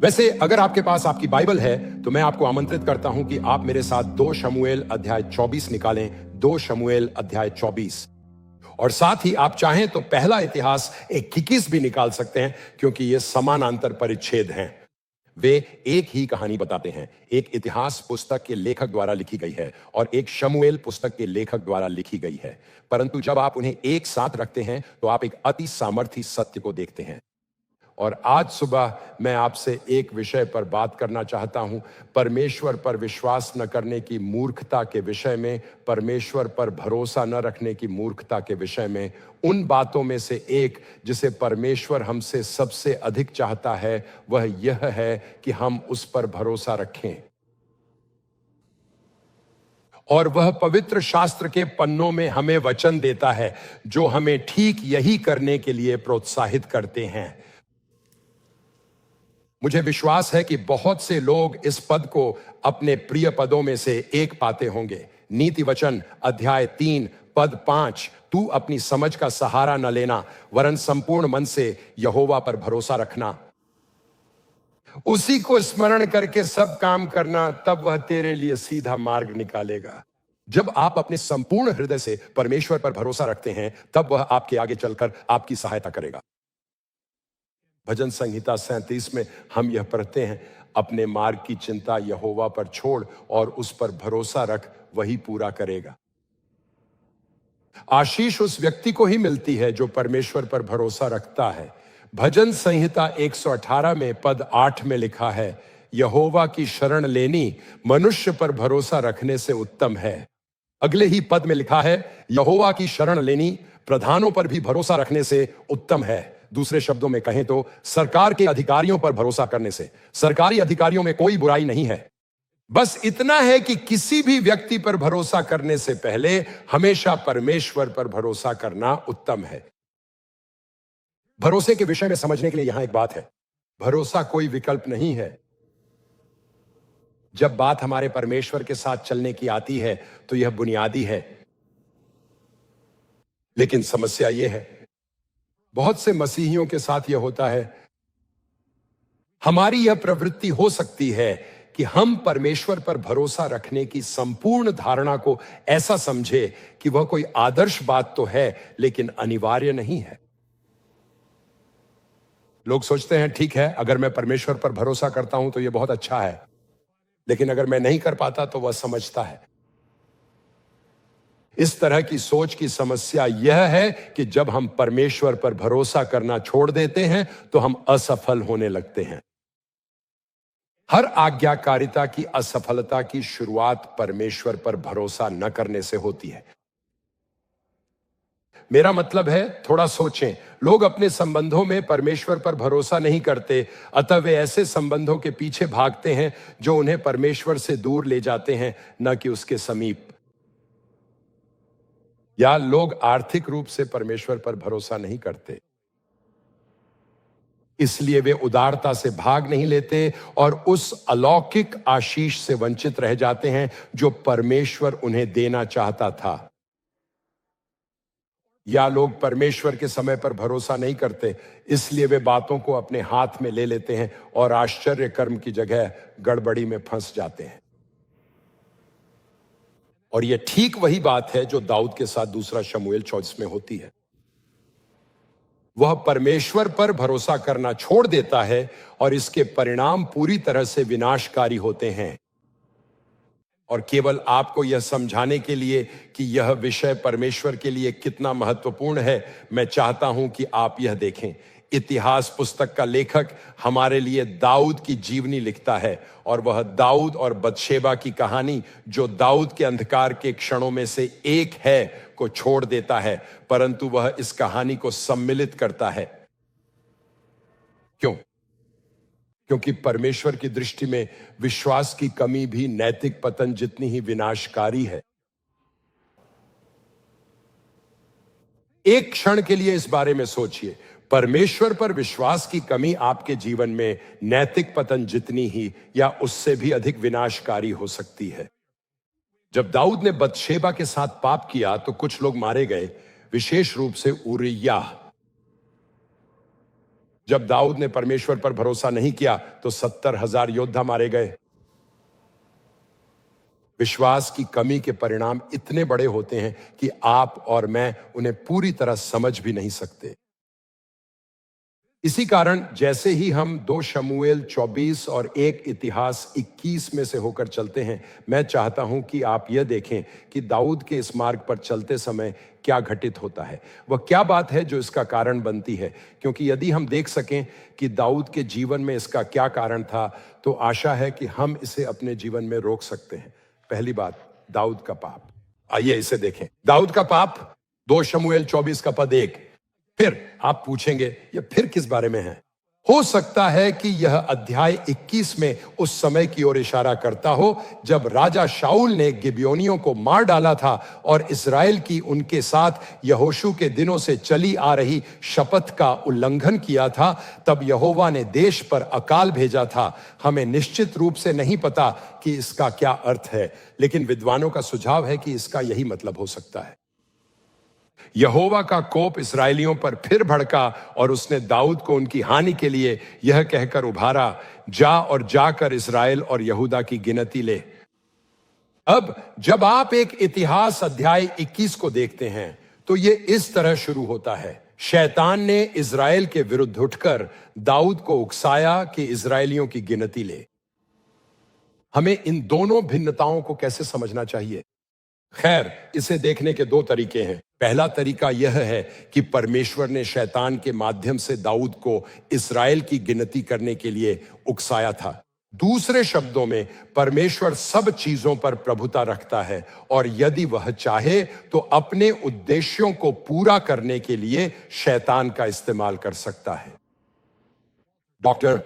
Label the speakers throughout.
Speaker 1: वैसे अगर आपके पास आपकी बाइबल है तो मैं आपको आमंत्रित करता हूं कि आप मेरे साथ 2 शमूएल अध्याय 24 निकालें। 2 शमूएल अध्याय 24। और साथ ही आप चाहें तो पहला इतिहास 21 भी निकाल सकते हैं, क्योंकि ये समानांतर परिच्छेद हैं। वे एक ही कहानी बताते हैं। एक इतिहास पुस्तक के लेखक द्वारा लिखी गई है और एक शमूएल पुस्तक के लेखक द्वारा लिखी गई है, परंतु जब आप उन्हें एक साथ रखते हैं तो आप एक अति सामर्थी सत्य को देखते हैं। और आज सुबह मैं आपसे एक विषय पर बात करना चाहता हूं, परमेश्वर पर विश्वास न करने की मूर्खता के विषय में, परमेश्वर पर भरोसा न रखने की मूर्खता के विषय में। उन बातों में से एक जिसे परमेश्वर हमसे सबसे अधिक चाहता है वह यह है कि हम उस पर भरोसा रखें। और वह पवित्र शास्त्र के पन्नों में हमें वचन देता है जो हमें ठीक यही करने के लिए प्रोत्साहित करते हैं। मुझे विश्वास है कि बहुत से लोग इस पद को अपने प्रिय पदों में से एक पाते होंगे। नीति वचन अध्याय 3 पद 5, तू अपनी समझ का सहारा न लेना वरन संपूर्ण मन से यहोवा पर भरोसा रखना, उसी को स्मरण करके सब काम करना, तब वह तेरे लिए सीधा मार्ग निकालेगा। जब आप अपने संपूर्ण हृदय से परमेश्वर पर भरोसा रखते हैं तब वह आपके आगे चलकर आपकी सहायता करेगा। भजन संहिता 37 में हम यह पढ़ते हैं, अपने मार्ग की चिंता यहोवा पर छोड़ और उस पर भरोसा रख, वही पूरा करेगा। आशीष उस व्यक्ति को ही मिलती है जो परमेश्वर पर भरोसा रखता है। भजन संहिता 118 में पद 8 में लिखा है, यहोवा की शरण लेनी मनुष्य पर भरोसा रखने से उत्तम है। अगले ही पद में लिखा है, यहोवा की शरण लेनी प्रधानों पर भी भरोसा रखने से उत्तम है। दूसरे शब्दों में कहें तो सरकार के अधिकारियों पर भरोसा करने से। सरकारी अधिकारियों में कोई बुराई नहीं है, बस इतना है कि किसी भी व्यक्ति पर भरोसा करने से पहले हमेशा परमेश्वर पर भरोसा करना उत्तम है। भरोसे के विषय में समझने के लिए यहां एक बात है, भरोसा कोई विकल्प नहीं है। जब बात हमारे परमेश्वर के साथ चलने की आती है तो यह बुनियादी है। लेकिन समस्या यह है, बहुत से मसीहियों के साथ यह होता है, हमारी यह प्रवृत्ति हो सकती है कि हम परमेश्वर पर भरोसा रखने की संपूर्ण धारणा को ऐसा समझे कि वह कोई आदर्श बात तो है लेकिन अनिवार्य नहीं है। लोग सोचते हैं, ठीक है, अगर मैं परमेश्वर पर भरोसा करता हूं तो यह बहुत अच्छा है, लेकिन अगर मैं नहीं कर पाता तो वह समझता है। इस तरह की सोच की समस्या यह है कि जब हम परमेश्वर पर भरोसा करना छोड़ देते हैं तो हम असफल होने लगते हैं। हर आज्ञाकारिता की असफलता की शुरुआत परमेश्वर पर भरोसा न करने से होती है। मेरा मतलब है, थोड़ा सोचें, लोग अपने संबंधों में परमेश्वर पर भरोसा नहीं करते, अतः वे ऐसे संबंधों के पीछे भागते हैं जो उन्हें परमेश्वर से दूर ले जाते हैं, न कि उसके समीप। या लोग आर्थिक रूप से परमेश्वर पर भरोसा नहीं करते, इसलिए वे उदारता से भाग नहीं लेते और उस अलौकिक आशीष से वंचित रह जाते हैं जो परमेश्वर उन्हें देना चाहता था। या लोग परमेश्वर के समय पर भरोसा नहीं करते, इसलिए वे बातों को अपने हाथ में ले लेते हैं और आश्चर्य कर्म की जगह गड़बड़ी में फंस जाते हैं। और यह ठीक वही बात है जो दाऊद के साथ दूसरा शमूएल 24 में होती है। वह परमेश्वर पर भरोसा करना छोड़ देता है और इसके परिणाम पूरी तरह से विनाशकारी होते हैं। और केवल आपको यह समझाने के लिए कि यह विषय परमेश्वर के लिए कितना महत्वपूर्ण है, मैं चाहता हूं कि आप यह देखें। इतिहास पुस्तक का लेखक हमारे लिए दाऊद की जीवनी लिखता है और वह दाऊद और बतशेबा की कहानी, जो दाऊद के अंधकार के क्षणों में से एक है, को छोड़ देता है, परंतु वह इस कहानी को सम्मिलित करता है। क्यों? क्योंकि परमेश्वर की दृष्टि में विश्वास की कमी भी नैतिक पतन जितनी ही विनाशकारी है। एक क्षण के लिए इस बारे में सोचिए, परमेश्वर पर विश्वास की कमी आपके जीवन में नैतिक पतन जितनी ही या उससे भी अधिक विनाशकारी हो सकती है। जब दाऊद ने बतशेबा के साथ पाप किया तो कुछ लोग मारे गए, विशेष रूप से उरिय्याह। जब दाऊद ने परमेश्वर पर भरोसा नहीं किया तो 70,000 योद्धा मारे गए। विश्वास की कमी के परिणाम इतने बड़े होते हैं कि आप और मैं उन्हें पूरी तरह समझ भी नहीं सकते। इसी कारण जैसे ही हम 2 शमूएल 24 और 1 इतिहास 21 में से होकर चलते हैं, मैं चाहता हूं कि आप यह देखें कि दाऊद के इस मार्ग पर चलते समय क्या घटित होता है, वह क्या बात है जो इसका कारण बनती है। क्योंकि यदि हम देख सकें कि दाऊद के जीवन में इसका क्या कारण था, तो आशा है कि हम इसे अपने जीवन में रोक सकते हैं। पहली बात, दाऊद का पाप। आइए इसे देखें। दाऊद का पाप, 2 शमूएल 24 का पद 1। फिर आप पूछेंगे ये फिर किस बारे में है? हो सकता है कि यह अध्याय 21 में उस समय की ओर इशारा करता हो जब राजा शाऊल ने गिबयोनियों को मार डाला था और इस्राएल की उनके साथ यहोशू के दिनों से चली आ रही शपथ का उल्लंघन किया था। तब यहोवा ने देश पर अकाल भेजा था। हमें निश्चित रूप से नहीं पता कि इसका क्या अर्थ है, लेकिन विद्वानों का सुझाव है कि इसका यही मतलब हो सकता है। यहोवा का कोप इस्राएलियों पर फिर भड़का और उसने दाऊद को उनकी हानि के लिए यह कहकर उभारा, जा और जाकर इस्राएल और यहूदा की गिनती ले। अब जब आप एक इतिहास अध्याय 21 को देखते हैं तो यह इस तरह शुरू होता है। शैतान ने इस्राएल के विरुद्ध उठकर दाऊद को उकसाया कि इस्राएलियों की गिनती ले। हमें इन दोनों भिन्नताओं को कैसे समझना चाहिए? खैर, इसे देखने के 2 तरीके हैं। पहला तरीका यह है कि परमेश्वर ने शैतान के माध्यम से दाऊद को इस्राएल की गिनती करने के लिए उकसाया था। दूसरे शब्दों में, परमेश्वर सब चीजों पर प्रभुता रखता है और यदि वह चाहे तो अपने उद्देश्यों को पूरा करने के लिए शैतान का इस्तेमाल कर सकता है। डॉक्टर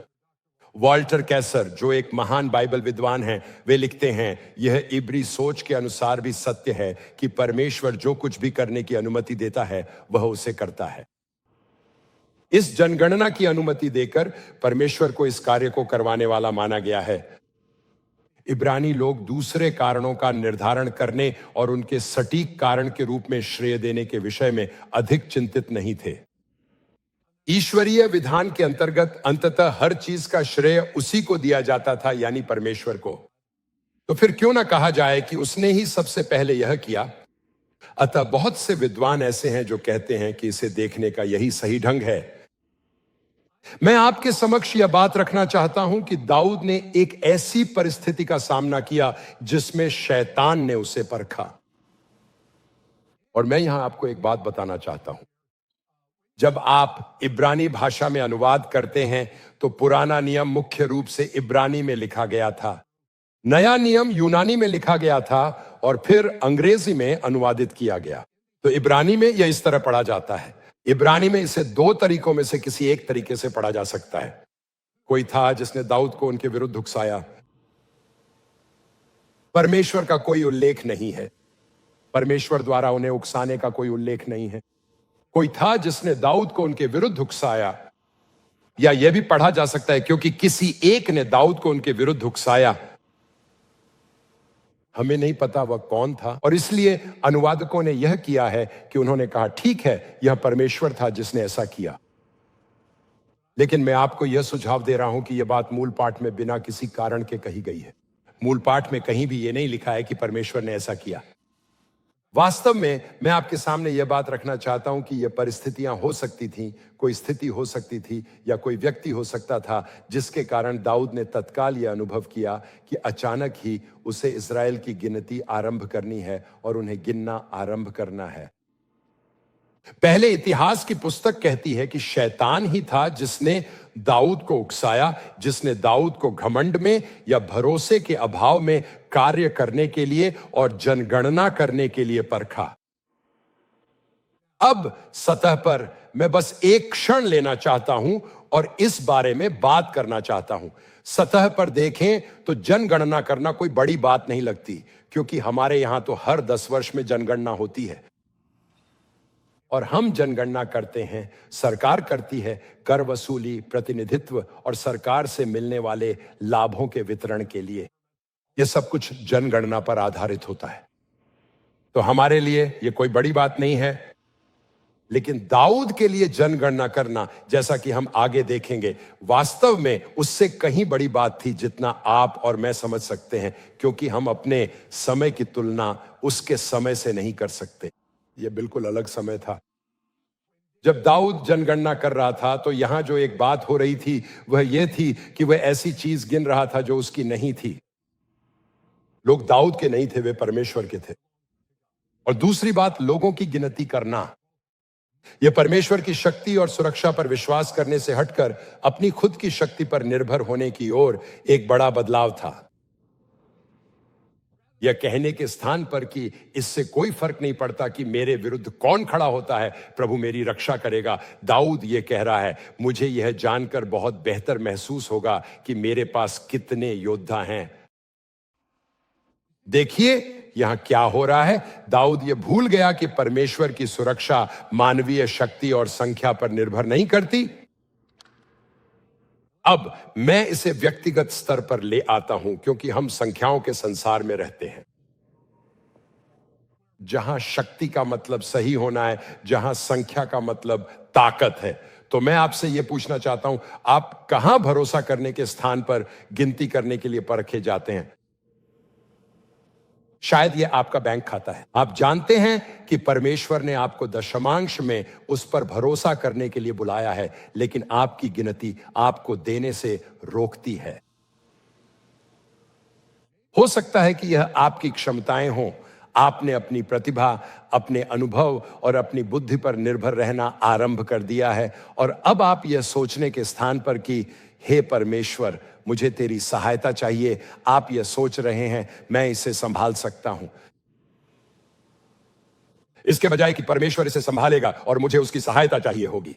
Speaker 1: वॉल्टर कैसर, जो एक महान बाइबल विद्वान हैं, वे लिखते हैं, यह इब्री सोच के अनुसार भी सत्य है कि परमेश्वर जो कुछ भी करने की अनुमति देता है वह उसे करता है। इस जनगणना की अनुमति देकर परमेश्वर को इस कार्य को करवाने वाला माना गया है। इब्रानी लोग दूसरे कारणों का निर्धारण करने और उनके सटीक कारण के रूप में श्रेय देने के विषय में अधिक चिंतित नहीं थे। ईश्वरीय विधान के अंतर्गत अंततः हर चीज का श्रेय उसी को दिया जाता था, यानी परमेश्वर को। तो फिर क्यों ना कहा जाए कि उसने ही सबसे पहले यह किया। अतः बहुत से विद्वान ऐसे हैं जो कहते हैं कि इसे देखने का यही सही ढंग है। मैं आपके समक्ष यह बात रखना चाहता हूं कि दाऊद ने एक ऐसी परिस्थिति का सामना किया जिसमें शैतान ने उसे परखा। और मैं यहां आपको एक बात बताना चाहता हूं। जब आप इब्रानी भाषा में अनुवाद करते हैं तो पुराना नियम मुख्य रूप से इब्रानी में लिखा गया था, नया नियम यूनानी में लिखा गया था और फिर अंग्रेजी में अनुवादित किया गया। तो इब्रानी में यह इस तरह पढ़ा जाता है। इब्रानी में इसे 2 तरीकों में से किसी एक तरीके से पढ़ा जा सकता है। कोई था जिसने दाऊद को उनके विरुद्ध उकसाया। परमेश्वर का कोई उल्लेख नहीं है, परमेश्वर द्वारा उन्हें उकसाने का कोई उल्लेख नहीं है। कोई था जिसने दाऊद को उनके विरुद्ध उकसाया, या यह भी पढ़ा जा सकता है क्योंकि किसी एक ने दाऊद को उनके विरुद्ध उकसाया। हमें नहीं पता वह कौन था और इसलिए अनुवादकों ने यह किया है कि उन्होंने कहा ठीक है, यह परमेश्वर था जिसने ऐसा किया। लेकिन मैं आपको यह सुझाव दे रहा हूं कि यह बात मूल पाठ में बिना किसी कारण के कही गई है। मूल पाठ में कहीं भी यह नहीं लिखा है कि परमेश्वर ने ऐसा किया। वास्तव में मैं आपके सामने यह बात रखना चाहता हूं कि यह परिस्थितियां हो सकती थीं, कोई स्थिति हो सकती थी या कोई व्यक्ति हो सकता था जिसके कारण दाऊद ने तत्काल यह अनुभव किया कि अचानक ही उसे इस्राएल की गिनती आरंभ करनी है और उन्हें गिनना आरंभ करना है। पहले इतिहास की पुस्तक कहती है कि शैतान ही था जिसने दाऊद को उकसाया, जिसने दाऊद को घमंड में या भरोसे के अभाव में कार्य करने के लिए और जनगणना करने के लिए परखा। अब सतह पर मैं बस एक क्षण लेना चाहता हूं और इस बारे में बात करना चाहता हूं। सतह पर देखें तो जनगणना करना कोई बड़ी बात नहीं लगती, क्योंकि हमारे यहां तो हर 10 वर्ष में जनगणना होती है और हम जनगणना करते हैं, सरकार करती है कर वसूली, प्रतिनिधित्व और सरकार से मिलने वाले लाभों के वितरण के लिए। यह सब कुछ जनगणना पर आधारित होता है। तो हमारे लिए यह कोई बड़ी बात नहीं है। लेकिन दाऊद के लिए जनगणना करना, जैसा कि हम आगे देखेंगे, वास्तव में उससे कहीं बड़ी बात थी जितना आप और मैं समझ सकते हैं, क्योंकि हम अपने समय की तुलना उसके समय से नहीं कर सकते। यह बिल्कुल अलग समय था। जब दाऊद जनगणना कर रहा था तो यहां जो एक बात हो रही थी वह यह थी कि वह ऐसी चीज गिन रहा था जो उसकी नहीं थी। लोग दाऊद के नहीं थे, वे परमेश्वर के थे। और दूसरी बात, लोगों की गिनती करना, यह परमेश्वर की शक्ति और सुरक्षा पर विश्वास करने से हटकर अपनी खुद की शक्ति पर निर्भर होने की ओर एक बड़ा बदलाव था। यह कहने के स्थान पर कि इससे कोई फर्क नहीं पड़ता कि मेरे विरुद्ध कौन खड़ा होता है, प्रभु मेरी रक्षा करेगा, दाऊद यह कह रहा है, मुझे यह जानकर बहुत बेहतर महसूस होगा कि मेरे पास कितने योद्धा हैं। देखिए यहां क्या हो रहा है। दाऊद यह भूल गया कि परमेश्वर की सुरक्षा मानवीय शक्ति और संख्या पर निर्भर नहीं करती। अब मैं इसे व्यक्तिगत स्तर पर ले आता हूं, क्योंकि हम संख्याओं के संसार में रहते हैं, जहां शक्ति का मतलब सही होना है, जहां संख्या का मतलब ताकत है। तो मैं आपसे यह पूछना चाहता हूं, आप कहां भरोसा करने के स्थान पर गिनती करने के लिए परखे जाते हैं? शायद यह आपका बैंक खाता है। आप जानते हैं कि परमेश्वर ने आपको दशमांश में उस पर भरोसा करने के लिए बुलाया है, लेकिन आपकी गिनती आपको देने से रोकती है। हो सकता है कि यह आपकी क्षमताएं हों। आपने अपनी प्रतिभा, अपने अनुभव और अपनी बुद्धि पर निर्भर रहना आरंभ कर दिया है, और अब आप यह सोचने के स्थान पर कि हे परमेश्वर, मुझे तेरी सहायता चाहिए, आप यह सोच रहे हैं मैं इसे संभाल सकता हूं, इसके बजाय कि परमेश्वर इसे संभालेगा और मुझे उसकी सहायता चाहिए होगी।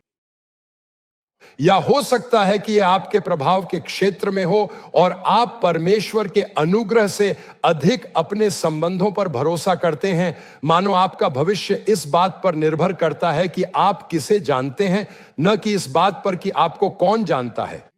Speaker 1: या हो सकता है कि यह आपके प्रभाव के क्षेत्र में हो और आप परमेश्वर के अनुग्रह से अधिक अपने संबंधों पर भरोसा करते हैं, मानो आपका भविष्य इस बात पर निर्भर करता है कि आप किसे जानते हैं, न कि इस बात पर कि आपको कौन जानता है।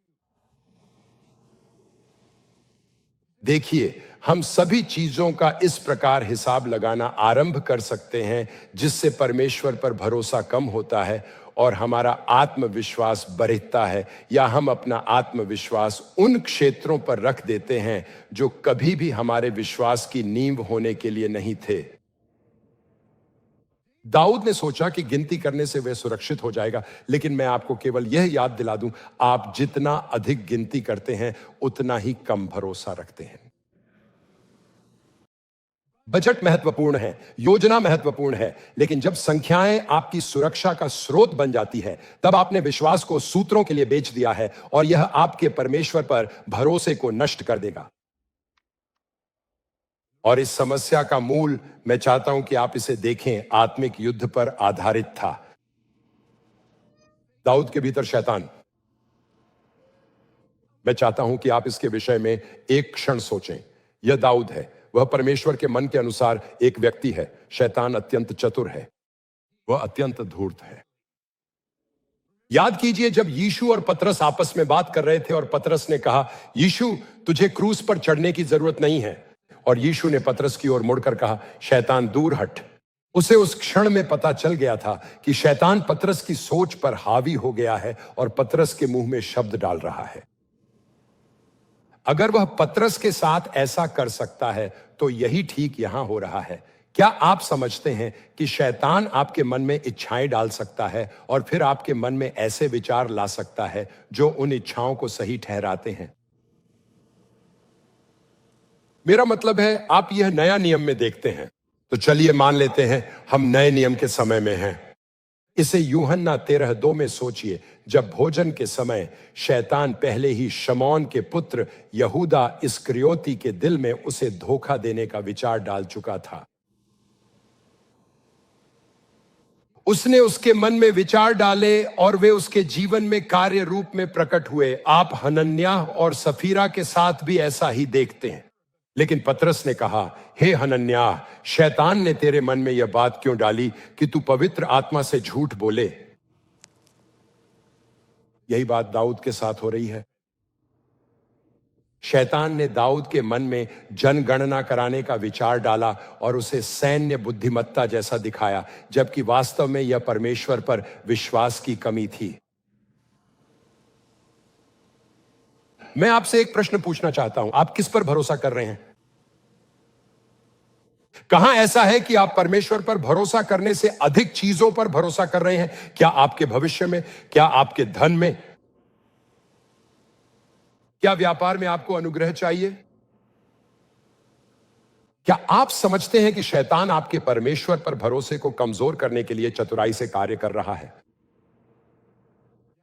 Speaker 1: देखिए, हम सभी चीजों का इस प्रकार हिसाब लगाना आरंभ कर सकते हैं जिससे परमेश्वर पर भरोसा कम होता है और हमारा आत्मविश्वास बढ़ता है, या हम अपना आत्मविश्वास उन क्षेत्रों पर रख देते हैं जो कभी भी हमारे विश्वास की नींव होने के लिए नहीं थे। दाऊद ने सोचा कि गिनती करने से वह सुरक्षित हो जाएगा, लेकिन मैं आपको केवल यह याद दिला दूं, आप जितना अधिक गिनती करते हैं उतना ही कम भरोसा रखते हैं। बजट महत्वपूर्ण है, योजना महत्वपूर्ण है, लेकिन जब संख्याएं आपकी सुरक्षा का स्रोत बन जाती है, तब आपने विश्वास को सूत्रों के लिए बेच दिया है और यह आपके परमेश्वर पर भरोसे को नष्ट कर देगा। और इस समस्या का मूल, मैं चाहता हूं कि आप इसे देखें, आत्मिक युद्ध पर आधारित था। दाऊद के भीतर शैतान। मैं चाहता हूं कि आप इसके विषय में एक क्षण सोचें। यह दाऊद है, वह परमेश्वर के मन के अनुसार एक व्यक्ति है। शैतान अत्यंत चतुर है, वह अत्यंत धूर्त है। याद कीजिए, जब यीशु और पतरस आपस में बात कर रहे थे और पतरस ने कहा, यीशु तुझे क्रूस पर चढ़ने की जरूरत नहीं है, और यीशु ने पतरस की ओर मुड़कर कहा, शैतान दूर हट। उसे उस क्षण में पता चल गया था कि शैतान पतरस की सोच पर हावी हो गया है और पतरस के मुंह में शब्द डाल रहा है। अगर वह पतरस के साथ ऐसा कर सकता है तो यही ठीक यहां हो रहा है। क्या आप समझते हैं कि शैतान आपके मन में इच्छाएं डाल सकता है और फिर आपके मन में ऐसे विचार ला सकता है जो उन इच्छाओं को सही ठहराते हैं? मेरा मतलब है, आप यह नया नियम में देखते हैं, तो चलिए मान लेते हैं हम नए नियम के समय में हैं। इसे यूहन्ना 13:2 में सोचिए। जब भोजन के समय शैतान पहले ही शमौन के पुत्र यहूदा इस्करियोती के दिल में उसे धोखा देने का विचार डाल चुका था। उसने उसके मन में विचार डाले और वे उसके जीवन में कार्य रूप में प्रकट हुए। आप हनन्याह और सफीरा के साथ भी ऐसा ही देखते हैं। लेकिन पतरस ने कहा, हे हनन्याह, शैतान ने तेरे मन में यह बात क्यों डाली कि तू पवित्र आत्मा से झूठ बोले? यही बात दाऊद के साथ हो रही है। शैतान ने दाऊद के मन में जनगणना कराने का विचार डाला और उसे सैन्य बुद्धिमत्ता जैसा दिखाया, जबकि वास्तव में यह परमेश्वर पर विश्वास की कमी थी। मैं आपसे एक प्रश्न पूछना चाहता हूं, आप किस पर भरोसा कर रहे हैं? कहां ऐसा है कि आप परमेश्वर पर भरोसा करने से अधिक चीजों पर भरोसा कर रहे हैं? क्या आपके भविष्य में? क्या आपके धन में? क्या व्यापार में आपको अनुग्रह चाहिए? क्या आप समझते हैं कि शैतान आपके परमेश्वर पर भरोसे को कमजोर करने के लिए चतुराई से कार्य कर रहा है?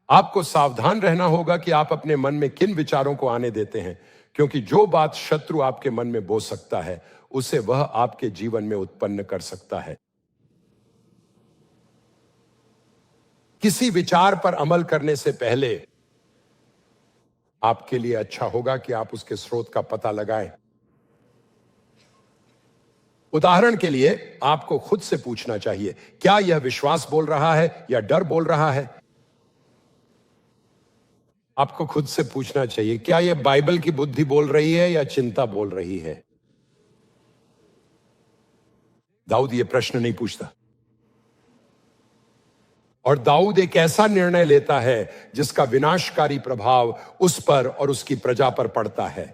Speaker 1: आपको सावधान रहना होगा कि आप अपने मन में किन विचारों को आने देते हैं, क्योंकि जो बात शत्रु आपके मन में बो सकता है, उसे वह आपके जीवन में उत्पन्न कर सकता है। किसी विचार पर अमल करने से पहले आपके लिए अच्छा होगा कि आप उसके स्रोत का पता लगाएं। उदाहरण के लिए आपको खुद से पूछना चाहिए, क्या यह विश्वास बोल रहा है या डर बोल रहा है? आपको खुद से पूछना चाहिए, क्या यह बाइबल की बुद्धि बोल रही है या चिंता बोल रही है? दाऊद यह प्रश्न नहीं पूछता, और दाऊद एक ऐसा निर्णय लेता है जिसका विनाशकारी प्रभाव उस पर और उसकी प्रजा पर पड़ता है।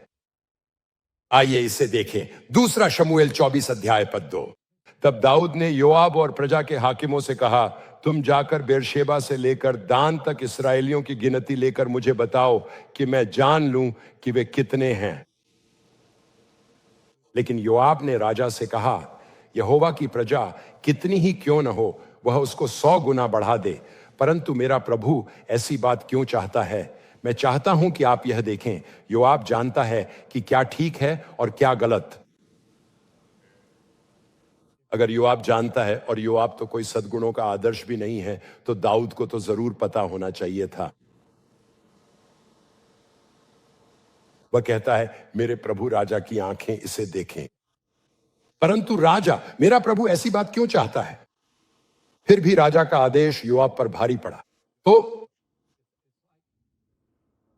Speaker 1: आइए इसे देखें। दूसरा शमूएल 24 अध्याय पद 2। तब दाऊद ने योआब और प्रजा के हाकिमों से कहा, तुम जाकर बेरशेबा से लेकर दान तक इस्राएलियों की गिनती लेकर मुझे बताओ कि मैं जान लूं कि वे कितने हैं। लेकिन योआब ने राजा से कहा, यहोवा की प्रजा कितनी ही क्यों न हो, वह उसको 100 गुना बढ़ा दे, परंतु मेरा प्रभु ऐसी बात क्यों चाहता है? मैं चाहता हूं कि आप यह देखें, योआब जानता है कि क्या ठीक है और क्या गलत। अगर योआब जानता है, और योआब तो कोई सद्गुणों का आदर्श भी नहीं है, तो दाऊद को तो जरूर पता होना चाहिए था। वह कहता है, मेरे प्रभु राजा की आंखें इसे देखें। परंतु राजा, मेरा प्रभु ऐसी बात क्यों चाहता है? फिर भी राजा का आदेश योआब पर भारी पड़ा। तो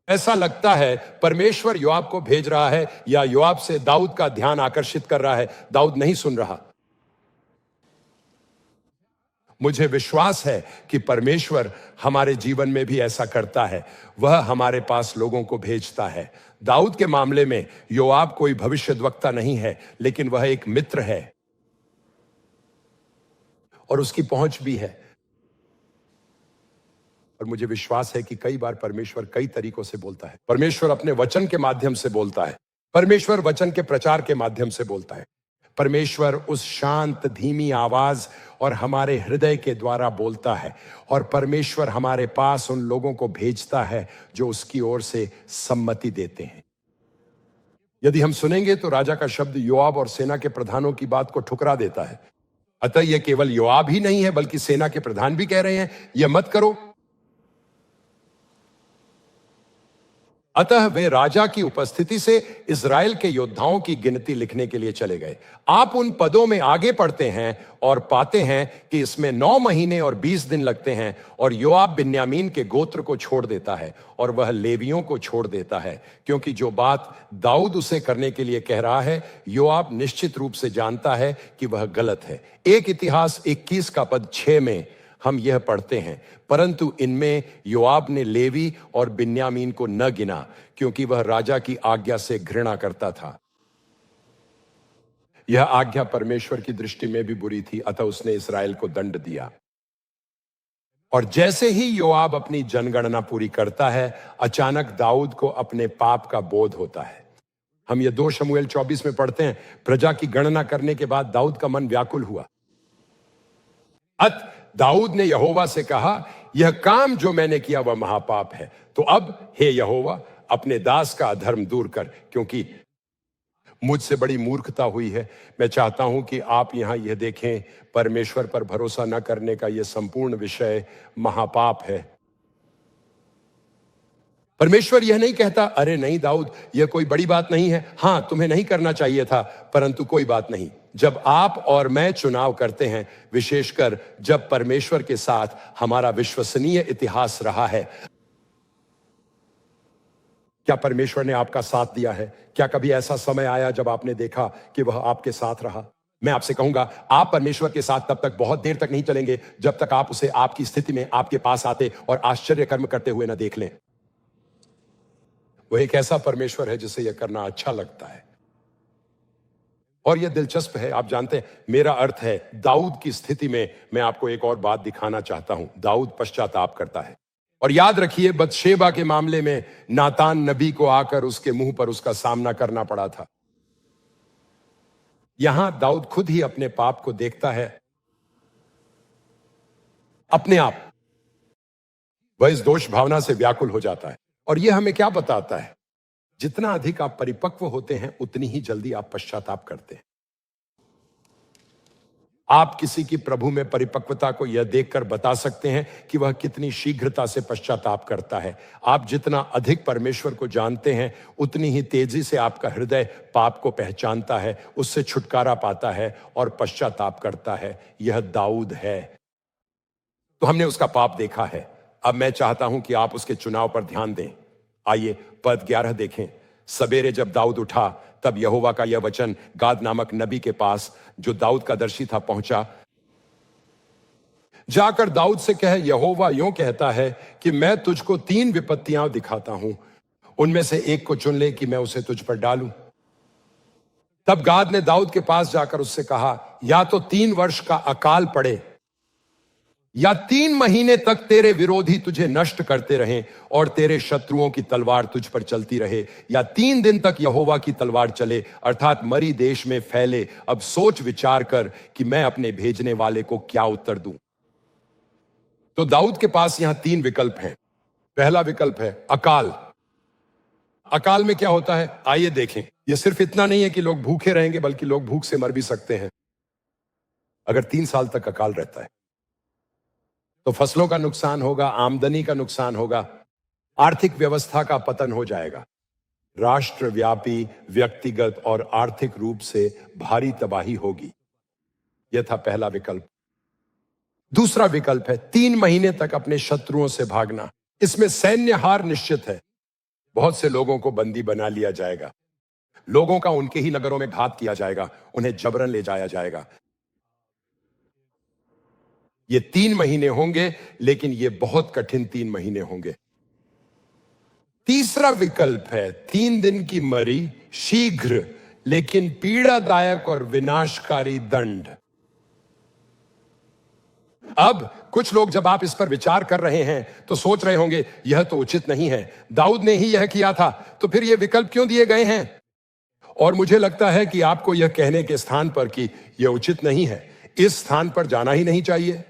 Speaker 1: ऐसा लगता है परमेश्वर योआब को भेज रहा है या योआब से दाऊद का ध्यान आकर्षित कर रहा है। दाऊद नहीं सुन रहा। मुझे विश्वास है कि परमेश्वर हमारे जीवन में भी ऐसा करता है। वह हमारे पास लोगों को भेजता है। दाऊद के मामले में योआब कोई भविष्यद्वक्ता नहीं है, लेकिन वह एक मित्र है और उसकी पहुंच भी है। और मुझे विश्वास है कि कई बार परमेश्वर कई तरीकों से बोलता है। परमेश्वर अपने वचन के माध्यम से बोलता है। परमेश्वर वचन के प्रचार के माध्यम से बोलता है। परमेश्वर उस शांत धीमी आवाज और हमारे हृदय के द्वारा बोलता है। और परमेश्वर हमारे पास उन लोगों को भेजता है जो उसकी ओर से सम्मति देते हैं। यदि हम सुनेंगे तो राजा का शब्द योआब और सेना के प्रधानों की बात को ठुकरा देता है। अतः यह केवल योआब ही नहीं है, बल्कि सेना के प्रधान भी कह रहे हैं, यह मत करो। अतः वे राजा की उपस्थिति से इज़राइल के योद्धाओं की गिनती लिखने के लिए चले गए। आप उन पदों में आगे पढ़ते हैं और पाते हैं कि इसमें 9 महीने और 20 दिन लगते हैं, और योआब बिन्यामीन के गोत्र को छोड़ देता है और वह लेवियों को छोड़ देता है, क्योंकि जो बात दाऊद उसे करने के लिए कह रहा है, योआब निश्चित रूप से जानता है कि वह गलत है। एक इतिहास 21 का पद 6 में हम यह पढ़ते हैं, परंतु इनमें योआब ने लेवी और बिन्यामीन को न गिना, क्योंकि वह राजा की आज्ञा से घृणा करता था। यह आज्ञा परमेश्वर की दृष्टि में भी बुरी थी, अतः उसने इस्राएल को दंड दिया। और जैसे ही योआब अपनी जनगणना पूरी करता है, अचानक दाऊद को अपने पाप का बोध होता है। हम ये 2 शमूएल 24 में पढ़ते हैं, प्रजा की गणना करने के बाद दाऊद का मन व्याकुल हुआ। दाऊद ने यहोवा से कहा, यह काम जो मैंने किया वह महापाप है। तो अब हे यहोवा, अपने दास का अधर्म दूर कर, क्योंकि मुझसे बड़ी मूर्खता हुई है। मैं चाहता हूं कि आप यहां यह देखें, परमेश्वर पर भरोसा न करने का यह संपूर्ण विषय महापाप है। परमेश्वर यह नहीं कहता, अरे नहीं दाऊद, यह कोई बड़ी बात नहीं है, हां तुम्हें नहीं करना चाहिए था, परंतु कोई बात नहीं। जब आप और मैं चुनाव करते हैं, विशेषकर जब परमेश्वर के साथ हमारा विश्वसनीय इतिहास रहा है, क्या परमेश्वर ने आपका साथ दिया है? क्या कभी ऐसा समय आया जब आपने देखा कि वह आपके साथ रहा? मैं आपसे कहूंगा, आप परमेश्वर के साथ तब तक बहुत देर तक नहीं चलेंगे जब तक आप उसे आपकी स्थिति में आपके पास आते और आश्चर्य कर्म करते हुए ना देख लें। वह एक ऐसा परमेश्वर है जिसे यह करना अच्छा लगता है। और यह दिलचस्प है, आप जानते हैं, मेरा अर्थ है दाऊद की स्थिति में मैं आपको एक और बात दिखाना चाहता हूं। दाऊद पश्चाताप करता है। और याद रखिए, बतशेबा के मामले में नातान नबी को आकर उसके मुंह पर उसका सामना करना पड़ा था। यहां दाऊद खुद ही अपने पाप को देखता है, अपने आप। वह इस दोष भावना से व्याकुल हो जाता है। और यह हमें क्या बताता है? जितना अधिक आप परिपक्व होते हैं उतनी ही जल्दी आप पश्चाताप करते हैं। आप किसी की प्रभु में परिपक्वता को यह देखकर बता सकते हैं कि वह कितनी शीघ्रता से पश्चाताप करता है। आप जितना अधिक परमेश्वर को जानते हैं उतनी ही तेजी से आपका हृदय पाप को पहचानता है, उससे छुटकारा पाता है और पश्चाताप करता है। यह दाऊद है। तो हमने उसका पाप देखा है। अब मैं चाहता हूं कि आप उसके चुनाव पर ध्यान दें। आइए पद 11 देखें। सवेरे जब दाऊद उठा तब यहोवा का यह वचन गाद नामक नबी के पास, जो दाऊद का दर्शी था, पहुंचा। जाकर दाऊद से कह, यहोवा यूं कहता है कि मैं तुझको 3 विपत्तियां दिखाता हूं, उनमें से एक को चुन ले कि मैं उसे तुझ पर डालूं। तब गाद ने दाऊद के पास जाकर उससे कहा, या तो 3 वर्ष का अकाल पड़े, या 3 महीने तक तेरे विरोधी तुझे नष्ट करते रहें और तेरे शत्रुओं की तलवार तुझ पर चलती रहे, या 3 दिन तक यहोवा की तलवार चले, अर्थात मरी देश में फैले। अब सोच विचार कर कि मैं अपने भेजने वाले को क्या उत्तर दूं। तो दाऊद के पास यहां 3 विकल्प हैं। पहला विकल्प है अकाल। अकाल में क्या होता है, आइए देखें। यह सिर्फ इतना नहीं है कि लोग भूखे रहेंगे, बल्कि लोग भूख से मर भी सकते हैं। अगर 3 साल तक अकाल रहता है तो फसलों का नुकसान होगा, आमदनी का नुकसान होगा, आर्थिक व्यवस्था का पतन हो जाएगा, राष्ट्रव्यापी, व्यक्तिगत और आर्थिक रूप से भारी तबाही होगी। यह था पहला विकल्प। दूसरा विकल्प है 3 महीने तक अपने शत्रुओं से भागना। इसमें सैन्य हार निश्चित है। बहुत से लोगों को बंदी बना लिया जाएगा, लोगों का उनके ही नगरों में घात किया जाएगा, उन्हें जबरन ले जाया जाएगा। ये 3 महीने होंगे, लेकिन ये बहुत कठिन 3 महीने होंगे। तीसरा विकल्प है 3 दिन की मरी, शीघ्र लेकिन पीड़ादायक और विनाशकारी दंड। अब कुछ लोग जब आप इस पर विचार कर रहे हैं तो सोच रहे होंगे, यह तो उचित नहीं है, दाऊद ने ही यह किया था, तो फिर यह विकल्प क्यों दिए गए हैं? और मुझे लगता है कि आपको यह कहने के स्थान पर कि यह उचित नहीं है, इस स्थान पर जाना ही नहीं चाहिए,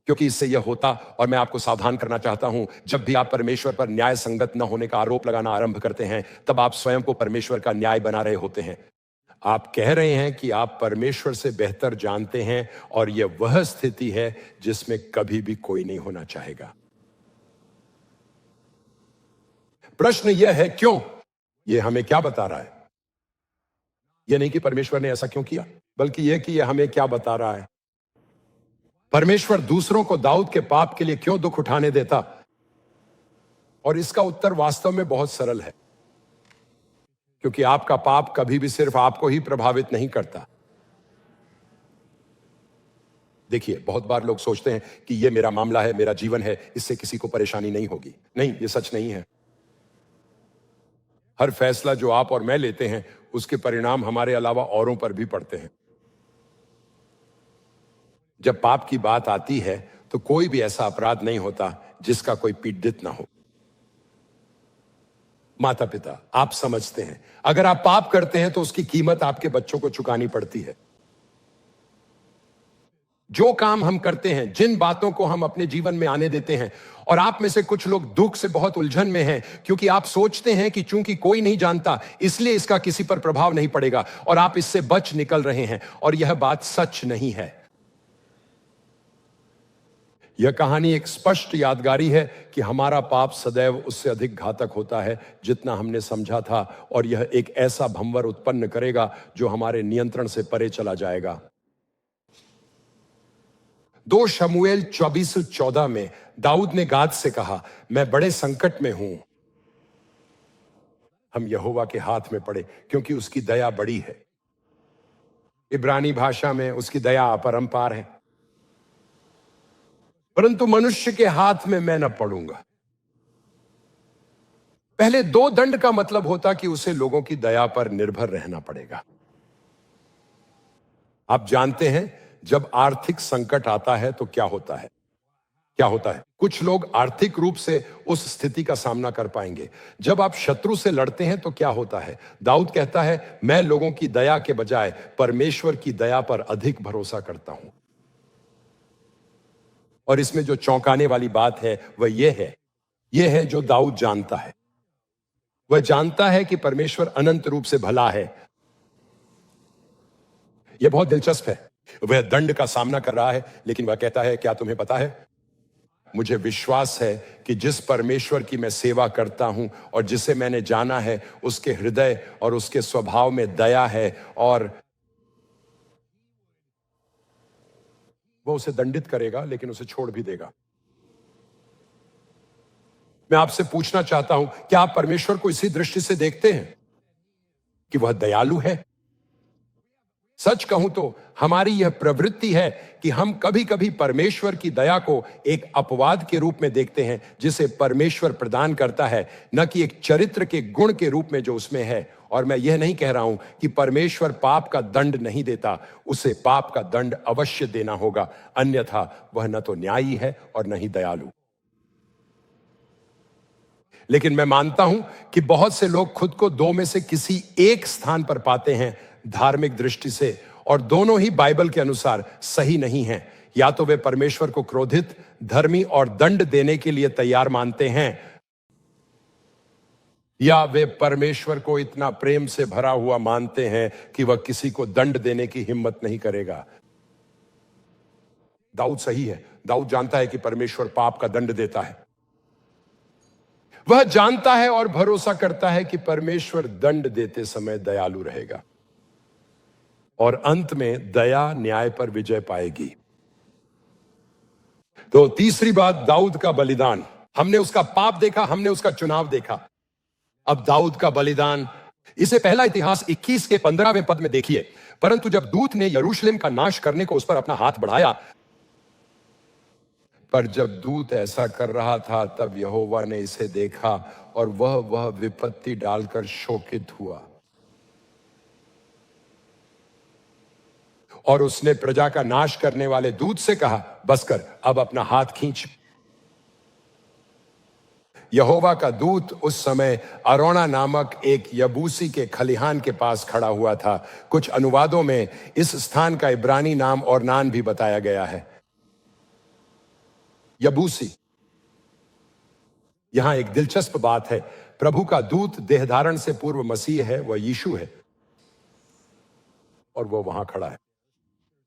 Speaker 1: क्योंकि इससे यह होता, और मैं आपको सावधान करना चाहता हूं, जब भी आप परमेश्वर पर न्याय संगत न होने का आरोप लगाना आरंभ करते हैं, तब आप स्वयं को परमेश्वर का न्याय बना रहे होते हैं। आप कह रहे हैं कि आप परमेश्वर से बेहतर जानते हैं, और यह वह स्थिति है जिसमें कभी भी कोई नहीं होना चाहेगा। प्रश्न यह है, क्यों? यह हमें क्या बता रहा है? यह नहीं कि परमेश्वर ने ऐसा क्यों किया, बल्कि यह कि यह हमें क्या बता रहा है। परमेश्वर दूसरों को दाऊद के पाप के लिए क्यों दुख उठाने देता? और इसका उत्तर वास्तव में बहुत सरल है, क्योंकि आपका पाप कभी भी सिर्फ आपको ही प्रभावित नहीं करता। देखिए, बहुत बार लोग सोचते हैं कि यह मेरा मामला है, मेरा जीवन है, इससे किसी को परेशानी नहीं होगी। नहीं, यह सच नहीं है। हर फैसला जो आप और मैं लेते हैं, उसके परिणाम हमारे अलावा औरों पर भी पड़ते हैं। जब पाप की बात आती है तो कोई भी ऐसा अपराध नहीं होता जिसका कोई पीड़ित ना हो। माता पिता, आप समझते हैं, अगर आप पाप करते हैं तो उसकी कीमत आपके बच्चों को चुकानी पड़ती है। जो काम हम करते हैं, जिन बातों को हम अपने जीवन में आने देते हैं, और आप में से कुछ लोग दुख से बहुत उलझन में हैं, क्योंकि आप सोचते हैं कि चूंकि कोई नहीं जानता इसलिए इसका किसी पर प्रभाव नहीं पड़ेगा, और आप इससे बच निकल रहे हैं, और यह बात सच नहीं है। यह कहानी एक स्पष्ट यादगारी है कि हमारा पाप सदैव उससे अधिक घातक होता है जितना हमने समझा था, और यह एक ऐसा भंवर उत्पन्न करेगा जो हमारे नियंत्रण से परे चला जाएगा। 2 शमूएल 24:14 में दाऊद ने गाद से कहा, मैं बड़े संकट में हूं, हम यहोवा के हाथ में पड़े, क्योंकि उसकी दया बड़ी है। इब्रानी भाषा में उसकी दया अपरंपार है। परंतु मनुष्य के हाथ में मैं न पड़ूंगा। पहले 2 दंड का मतलब होता कि उसे लोगों की दया पर निर्भर रहना पड़ेगा। आप जानते हैं जब आर्थिक संकट आता है तो क्या होता है? क्या होता है? कुछ लोग आर्थिक रूप से उस स्थिति का सामना कर पाएंगे। जब आप शत्रु से लड़ते हैं तो क्या होता है? दाऊद कहता है, मैं लोगों की दया के बजाय परमेश्वर की दया पर अधिक भरोसा करता हूं। और इसमें जो चौंकाने वाली बात है वह यह है जो दाऊद जानता है। वह जानता है कि परमेश्वर अनंत रूप से भला है। यह बहुत दिलचस्प है। वह दंड का सामना कर रहा है, लेकिन वह कहता है, क्या तुम्हें पता है, मुझे विश्वास है कि जिस परमेश्वर की मैं सेवा करता हूं और जिसे मैंने जाना है, उसके हृदय और उसके स्वभाव में दया है और वो उसे दंडित करेगा लेकिन उसे छोड़ भी देगा। मैं आपसे पूछना चाहता हूं, क्या आप परमेश्वर को इसी दृष्टि से देखते हैं कि वह दयालु है? सच कहूं तो हमारी यह प्रवृत्ति है कि हम कभी कभी परमेश्वर की दया को एक अपवाद के रूप में देखते हैं जिसे परमेश्वर प्रदान करता है, न कि एक चरित्र के गुण के रूप में जो उसमें है। और मैं यह नहीं कह रहा हूं कि परमेश्वर पाप का दंड नहीं देता, उसे पाप का दंड अवश्य देना होगा, अन्यथा वह न तो न्यायी है और न ही दयालु। लेकिन मैं मानता हूं कि बहुत से लोग खुद को 2 में से किसी एक स्थान पर पाते हैं धार्मिक दृष्टि से, और दोनों ही बाइबल के अनुसार सही नहीं हैं। या तो वे परमेश्वर को क्रोधित, धर्मी और दंड देने के लिए तैयार मानते हैं, या वे परमेश्वर को इतना प्रेम से भरा हुआ मानते हैं कि वह किसी को दंड देने की हिम्मत नहीं करेगा। दाऊद सही है। दाऊद जानता है कि परमेश्वर पाप का दंड देता है। वह जानता है और भरोसा करता है कि परमेश्वर दंड देते समय दयालु रहेगा और अंत में दया न्याय पर विजय पाएगी। तो तीसरी बात, दाऊद का बलिदान। हमने उसका पाप देखा, हमने उसका चुनाव देखा, अब दाऊद का बलिदान। इसे पहला इतिहास 21 के 15वें पद में देखिए। परंतु जब दूत ने यरूशलेम का नाश करने को उस पर अपना हाथ बढ़ाया, पर जब दूत ऐसा कर रहा था तब यहोवा ने इसे देखा और वह विपत्ति डालकर शोकित हुआ और उसने प्रजा का नाश करने वाले दूत से कहा, बस कर, अब अपना हाथ खींच। यहोवा का दूत उस समय अरोना नामक एक यबूसी के खलिहान के पास खड़ा हुआ था। कुछ अनुवादों में इस स्थान का इब्रानी नाम ओर्नान भी बताया गया है। यबूसी। यहां एक दिलचस्प बात है, प्रभु का दूत देहधारण से पूर्व मसीह है, वह यीशु है, और वह वहां खड़ा है।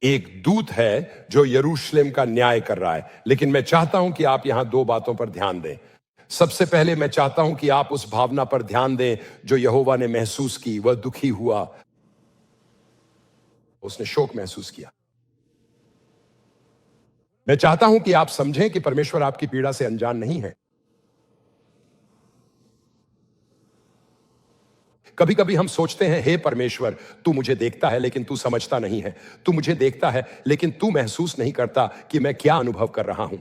Speaker 1: एक दूत है जो यरूशलेम का न्याय कर रहा है। लेकिन मैं चाहता हूं कि आप यहां 2 बातों पर ध्यान दें। सबसे पहले मैं चाहता हूं कि आप उस भावना पर ध्यान दें जो यहोवा ने महसूस की। वह दुखी हुआ, उसने शोक महसूस किया। मैं चाहता हूं कि आप समझें कि परमेश्वर आपकी पीड़ा से अनजान नहीं है। कभी कभी हम सोचते हैं, हे परमेश्वर, तू मुझे देखता है लेकिन तू समझता नहीं है। तू मुझे देखता है लेकिन तू महसूस नहीं करता कि मैं क्या अनुभव कर रहा हूं।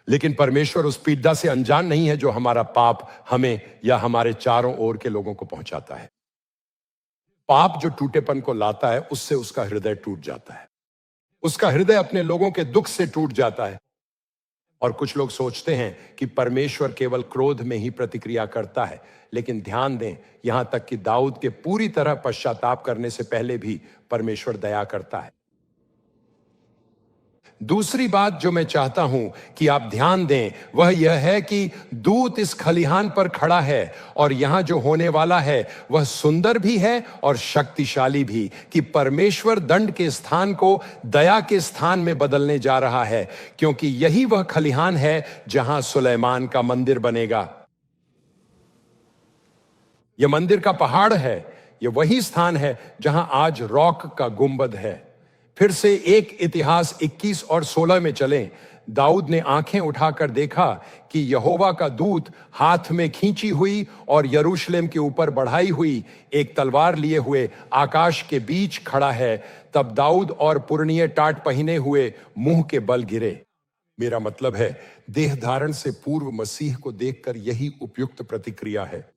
Speaker 1: लेकिन परमेश्वर उस पीड़ा से अनजान नहीं है जो हमारा पाप हमें या हमारे चारों ओर के लोगों को पहुंचाता है। पाप जो टूटेपन को लाता है, उससे उसका हृदय टूट जाता है। उसका हृदय अपने लोगों के दुख से टूट जाता है। और कुछ लोग सोचते हैं कि परमेश्वर केवल क्रोध में ही प्रतिक्रिया करता है, लेकिन ध्यान दें, यहां तक कि दाऊद के पूरी तरह पश्चाताप करने से पहले भी परमेश्वर दया करता है। दूसरी बात जो मैं चाहता हूं कि आप ध्यान दें, वह यह है कि दूत इस खलिहान पर खड़ा है और यहां जो होने वाला है वह सुंदर भी है और शक्तिशाली भी, कि परमेश्वर दंड के स्थान को दया के स्थान में बदलने जा रहा है, क्योंकि यही वह खलिहान है जहां सुलेमान का मंदिर बनेगा। यह मंदिर का पहाड़ है, यह वही स्थान है जहां आज रॉक का गुंबद है। फिर से एक इतिहास 21 और 16 में चलें। दाऊद ने आंखें उठाकर देखा कि यहोवा का दूत हाथ में खींची हुई और यरूशलेम के ऊपर बढ़ाई हुई एक तलवार लिए हुए आकाश के बीच खड़ा है। तब दाऊद और पुरनिये टाट पहने हुए मुंह के बल गिरे। मेरा मतलब है, देह धारण से पूर्व मसीह को देखकर यही उपयुक्त प्रतिक्रिया है।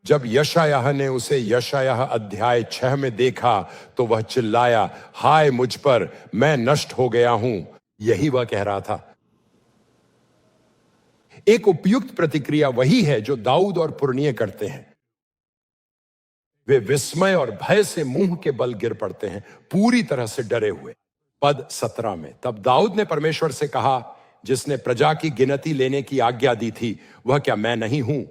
Speaker 1: जब यशायाह ने उसे यशायाह अध्याय 6 में देखा तो वह चिल्लाया, हाय मुझ पर, मैं नष्ट हो गया हूं। यही वह कह रहा था। एक उपयुक्त प्रतिक्रिया वही है जो दाऊद और पुरनिये करते हैं। वे विस्मय और भय से मुंह के बल गिर पड़ते हैं, पूरी तरह से डरे हुए। पद 17 में, तब दाऊद ने परमेश्वर से कहा, जिसने प्रजा की गिनती लेने की आज्ञा दी थी, वह क्या मैं नहीं हूं?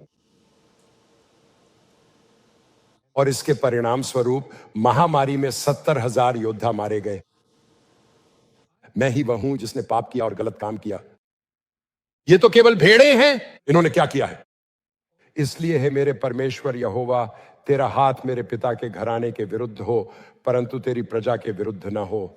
Speaker 1: और इसके परिणाम स्वरूप महामारी में 70,000 योद्धा मारे गए। मैं ही वह हूं जिसने पाप किया और गलत काम किया। ये तो केवल भेड़े हैं, इन्होंने क्या किया है? इसलिए है मेरे परमेश्वर यहोवा, तेरा हाथ मेरे पिता के घराने के विरुद्ध हो, परंतु तेरी प्रजा के विरुद्ध न हो।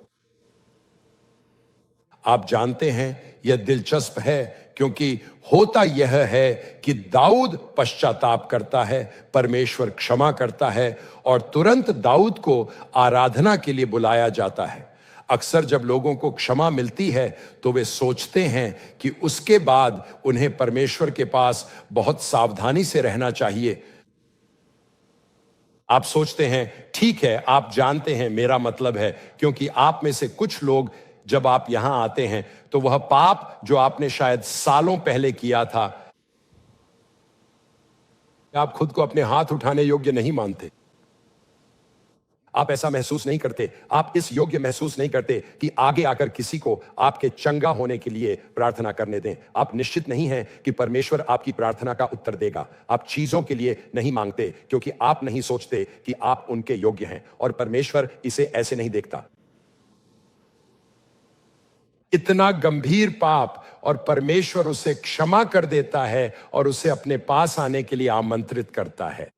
Speaker 1: आप जानते हैं यह दिलचस्प है, क्योंकि होता यह है कि दाऊद पश्चाताप करता है, परमेश्वर क्षमा करता है और तुरंत दाऊद को आराधना के लिए बुलाया जाता है। अक्सर जब लोगों को क्षमा मिलती है तो वे सोचते हैं कि उसके बाद उन्हें परमेश्वर के पास बहुत सावधानी से रहना चाहिए। आप सोचते हैं, ठीक है, आप जानते हैं मेरा मतलब है, क्योंकि आप में से कुछ लोग जब आप यहां आते हैं तो वह पाप जो आपने शायद सालों पहले किया था, आप खुद को अपने हाथ उठाने योग्य नहीं मानते। आप ऐसा महसूस नहीं करते, आप इस योग्य महसूस नहीं करते कि आगे आकर किसी को आपके चंगा होने के लिए प्रार्थना करने दें। आप निश्चित नहीं हैं कि परमेश्वर आपकी प्रार्थना का उत्तर देगा। आप चीजों के लिए नहीं मांगते क्योंकि आप नहीं सोचते कि आप उनके योग्य हैं, और परमेश्वर इसे ऐसे नहीं देखता। इतना गंभीर पाप, और परमेश्वर उसे क्षमा कर देता है और उसे अपने पास आने के लिए आमंत्रित करता है।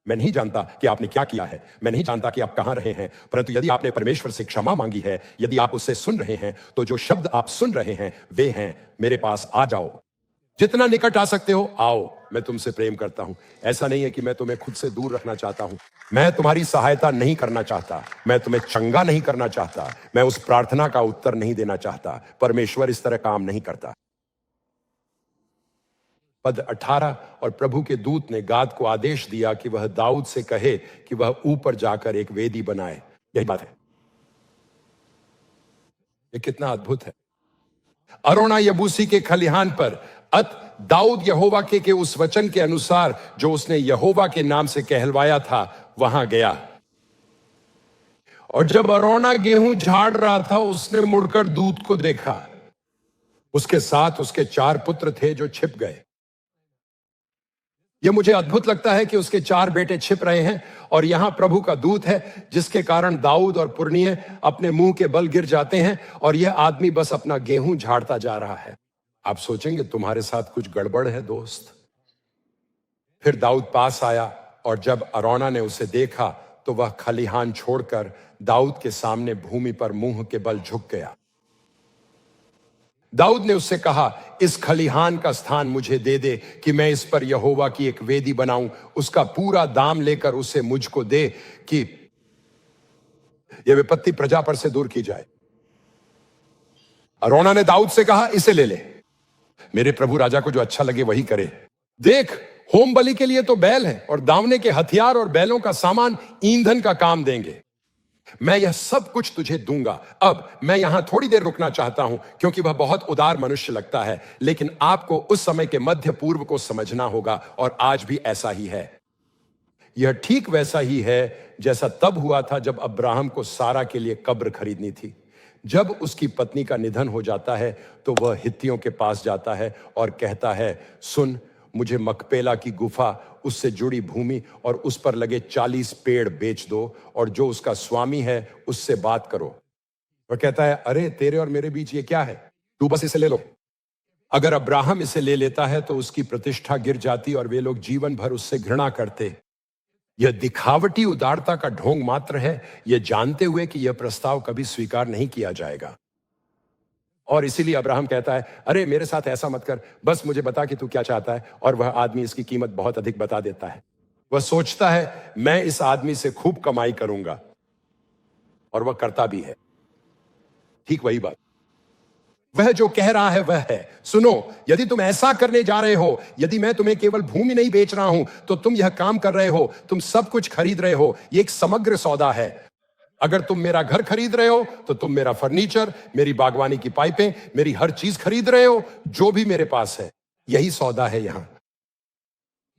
Speaker 1: मैं नहीं जानता कि आपने क्या किया है, मैं नहीं जानता कि आप कहां रहे हैं, परंतु यदि आपने परमेश्वर से क्षमा मांगी है, यदि आप उससे सुन रहे हैं, तो जो शब्द आप सुन रहे हैं वे हैं, मेरे पास आ जाओ, जितना निकट आ सकते हो आओ, मैं तुमसे प्रेम करता हूं। ऐसा नहीं है कि मैं तुम्हें खुद से दूर रखना चाहता हूं, मैं तुम्हारी सहायता नहीं करना चाहता, मैं तुम्हें चंगा नहीं करना चाहता, मैं उस प्रार्थना का उत्तर नहीं देना चाहता। परमेश्वर इस तरह काम नहीं करता। पद 18, और प्रभु के दूत ने गाद को आदेश दिया कि वह दाऊद से कहे कि वह ऊपर जाकर एक वेदी बनाए। यही बात है। यह कितना अद्भुत है। अरोना यबूसी के खलिहान पर दाऊद यहोवा के उस वचन के अनुसार जो उसने यहोवा के नाम से कहलवाया था वहां गया। और जब अरोना गेहूं झाड़ रहा था, उसने मुड़कर दूत को देखा। उसके साथ उसके 4 पुत्र थे जो छिप गए। यह मुझे अद्भुत लगता है कि उसके 4 बेटे छिप रहे हैं और यहां प्रभु का दूत है, जिसके कारण दाऊद और पुरनिये अपने मुंह के बल गिर जाते हैं और यह आदमी बस अपना गेहूं झाड़ता जा रहा है। आप सोचेंगे तुम्हारे साथ कुछ गड़बड़ है दोस्त। फिर दाऊद पास आया और जब अरौना ने उसे देखा तो वह खलिहान छोड़कर दाऊद के सामने भूमि पर मुंह के बल झुक गया। दाऊद ने उससे कहा, इस खलिहान का स्थान मुझे दे दे कि मैं इस पर यहोवा की एक वेदी बनाऊं। उसका पूरा दाम लेकर उसे मुझको दे कि यह विपत्ति प्रजा पर से दूर की जाए। अरौना ने दाऊद से कहा, इसे ले ले, मेरे प्रभु राजा को जो अच्छा लगे वही करे। देख, होम बलि के लिए तो बैल है और दावने के हथियार और बैलों का सामान ईंधन का काम देंगे। मैं यह सब कुछ तुझे दूंगा। अब मैं यहां थोड़ी देर रुकना चाहता हूं क्योंकि वह बहुत उदार मनुष्य लगता है, लेकिन आपको उस समय के मध्य पूर्व को समझना होगा और आज भी ऐसा ही है। यह ठीक वैसा ही है जैसा तब हुआ था जब अब्राहम को सारा के लिए कब्र खरीदनी थी। जब उसकी पत्नी का निधन हो जाता है तो वह हित्तियों के पास जाता है और कहता है, सुन, मुझे मकपेला की गुफा, उससे जुड़ी भूमि और उस पर लगे 40 पेड़ बेच दो और जो उसका स्वामी है उससे बात करो। वह कहता है, अरे तेरे और मेरे बीच ये क्या है, तू बस इसे ले लो। अगर अब्राहम इसे ले लेता है तो उसकी प्रतिष्ठा गिर जाती और वे लोग जीवन भर उससे घृणा करते। यह दिखावटी उदारता का ढोंग मात्र है, यह जानते हुए कि यह प्रस्ताव कभी स्वीकार नहीं किया जाएगा। और इसीलिए अब्राहम कहता है, अरे मेरे साथ ऐसा मत कर, बस मुझे बता कि तू क्या चाहता है। और वह आदमी इसकी कीमत बहुत अधिक बता देता है। वह सोचता है मैं इस आदमी से खूब कमाई करूंगा, और वह करता भी है ठीक वही बात। वह जो कह रहा है वह है, सुनो, यदि तुम ऐसा करने जा रहे हो, यदि मैं तुम्हें केवल भूमि नहीं बेच रहा हूं, तो तुम यह काम कर रहे हो, तुम सब कुछ खरीद रहे हो, यह एक समग्र सौदा है। अगर तुम मेरा घर खरीद रहे हो तो तुम मेरा फर्नीचर, मेरी बागवानी की पाइपें, मेरी हर चीज खरीद रहे हो, जो भी मेरे पास है, यही सौदा है यहां।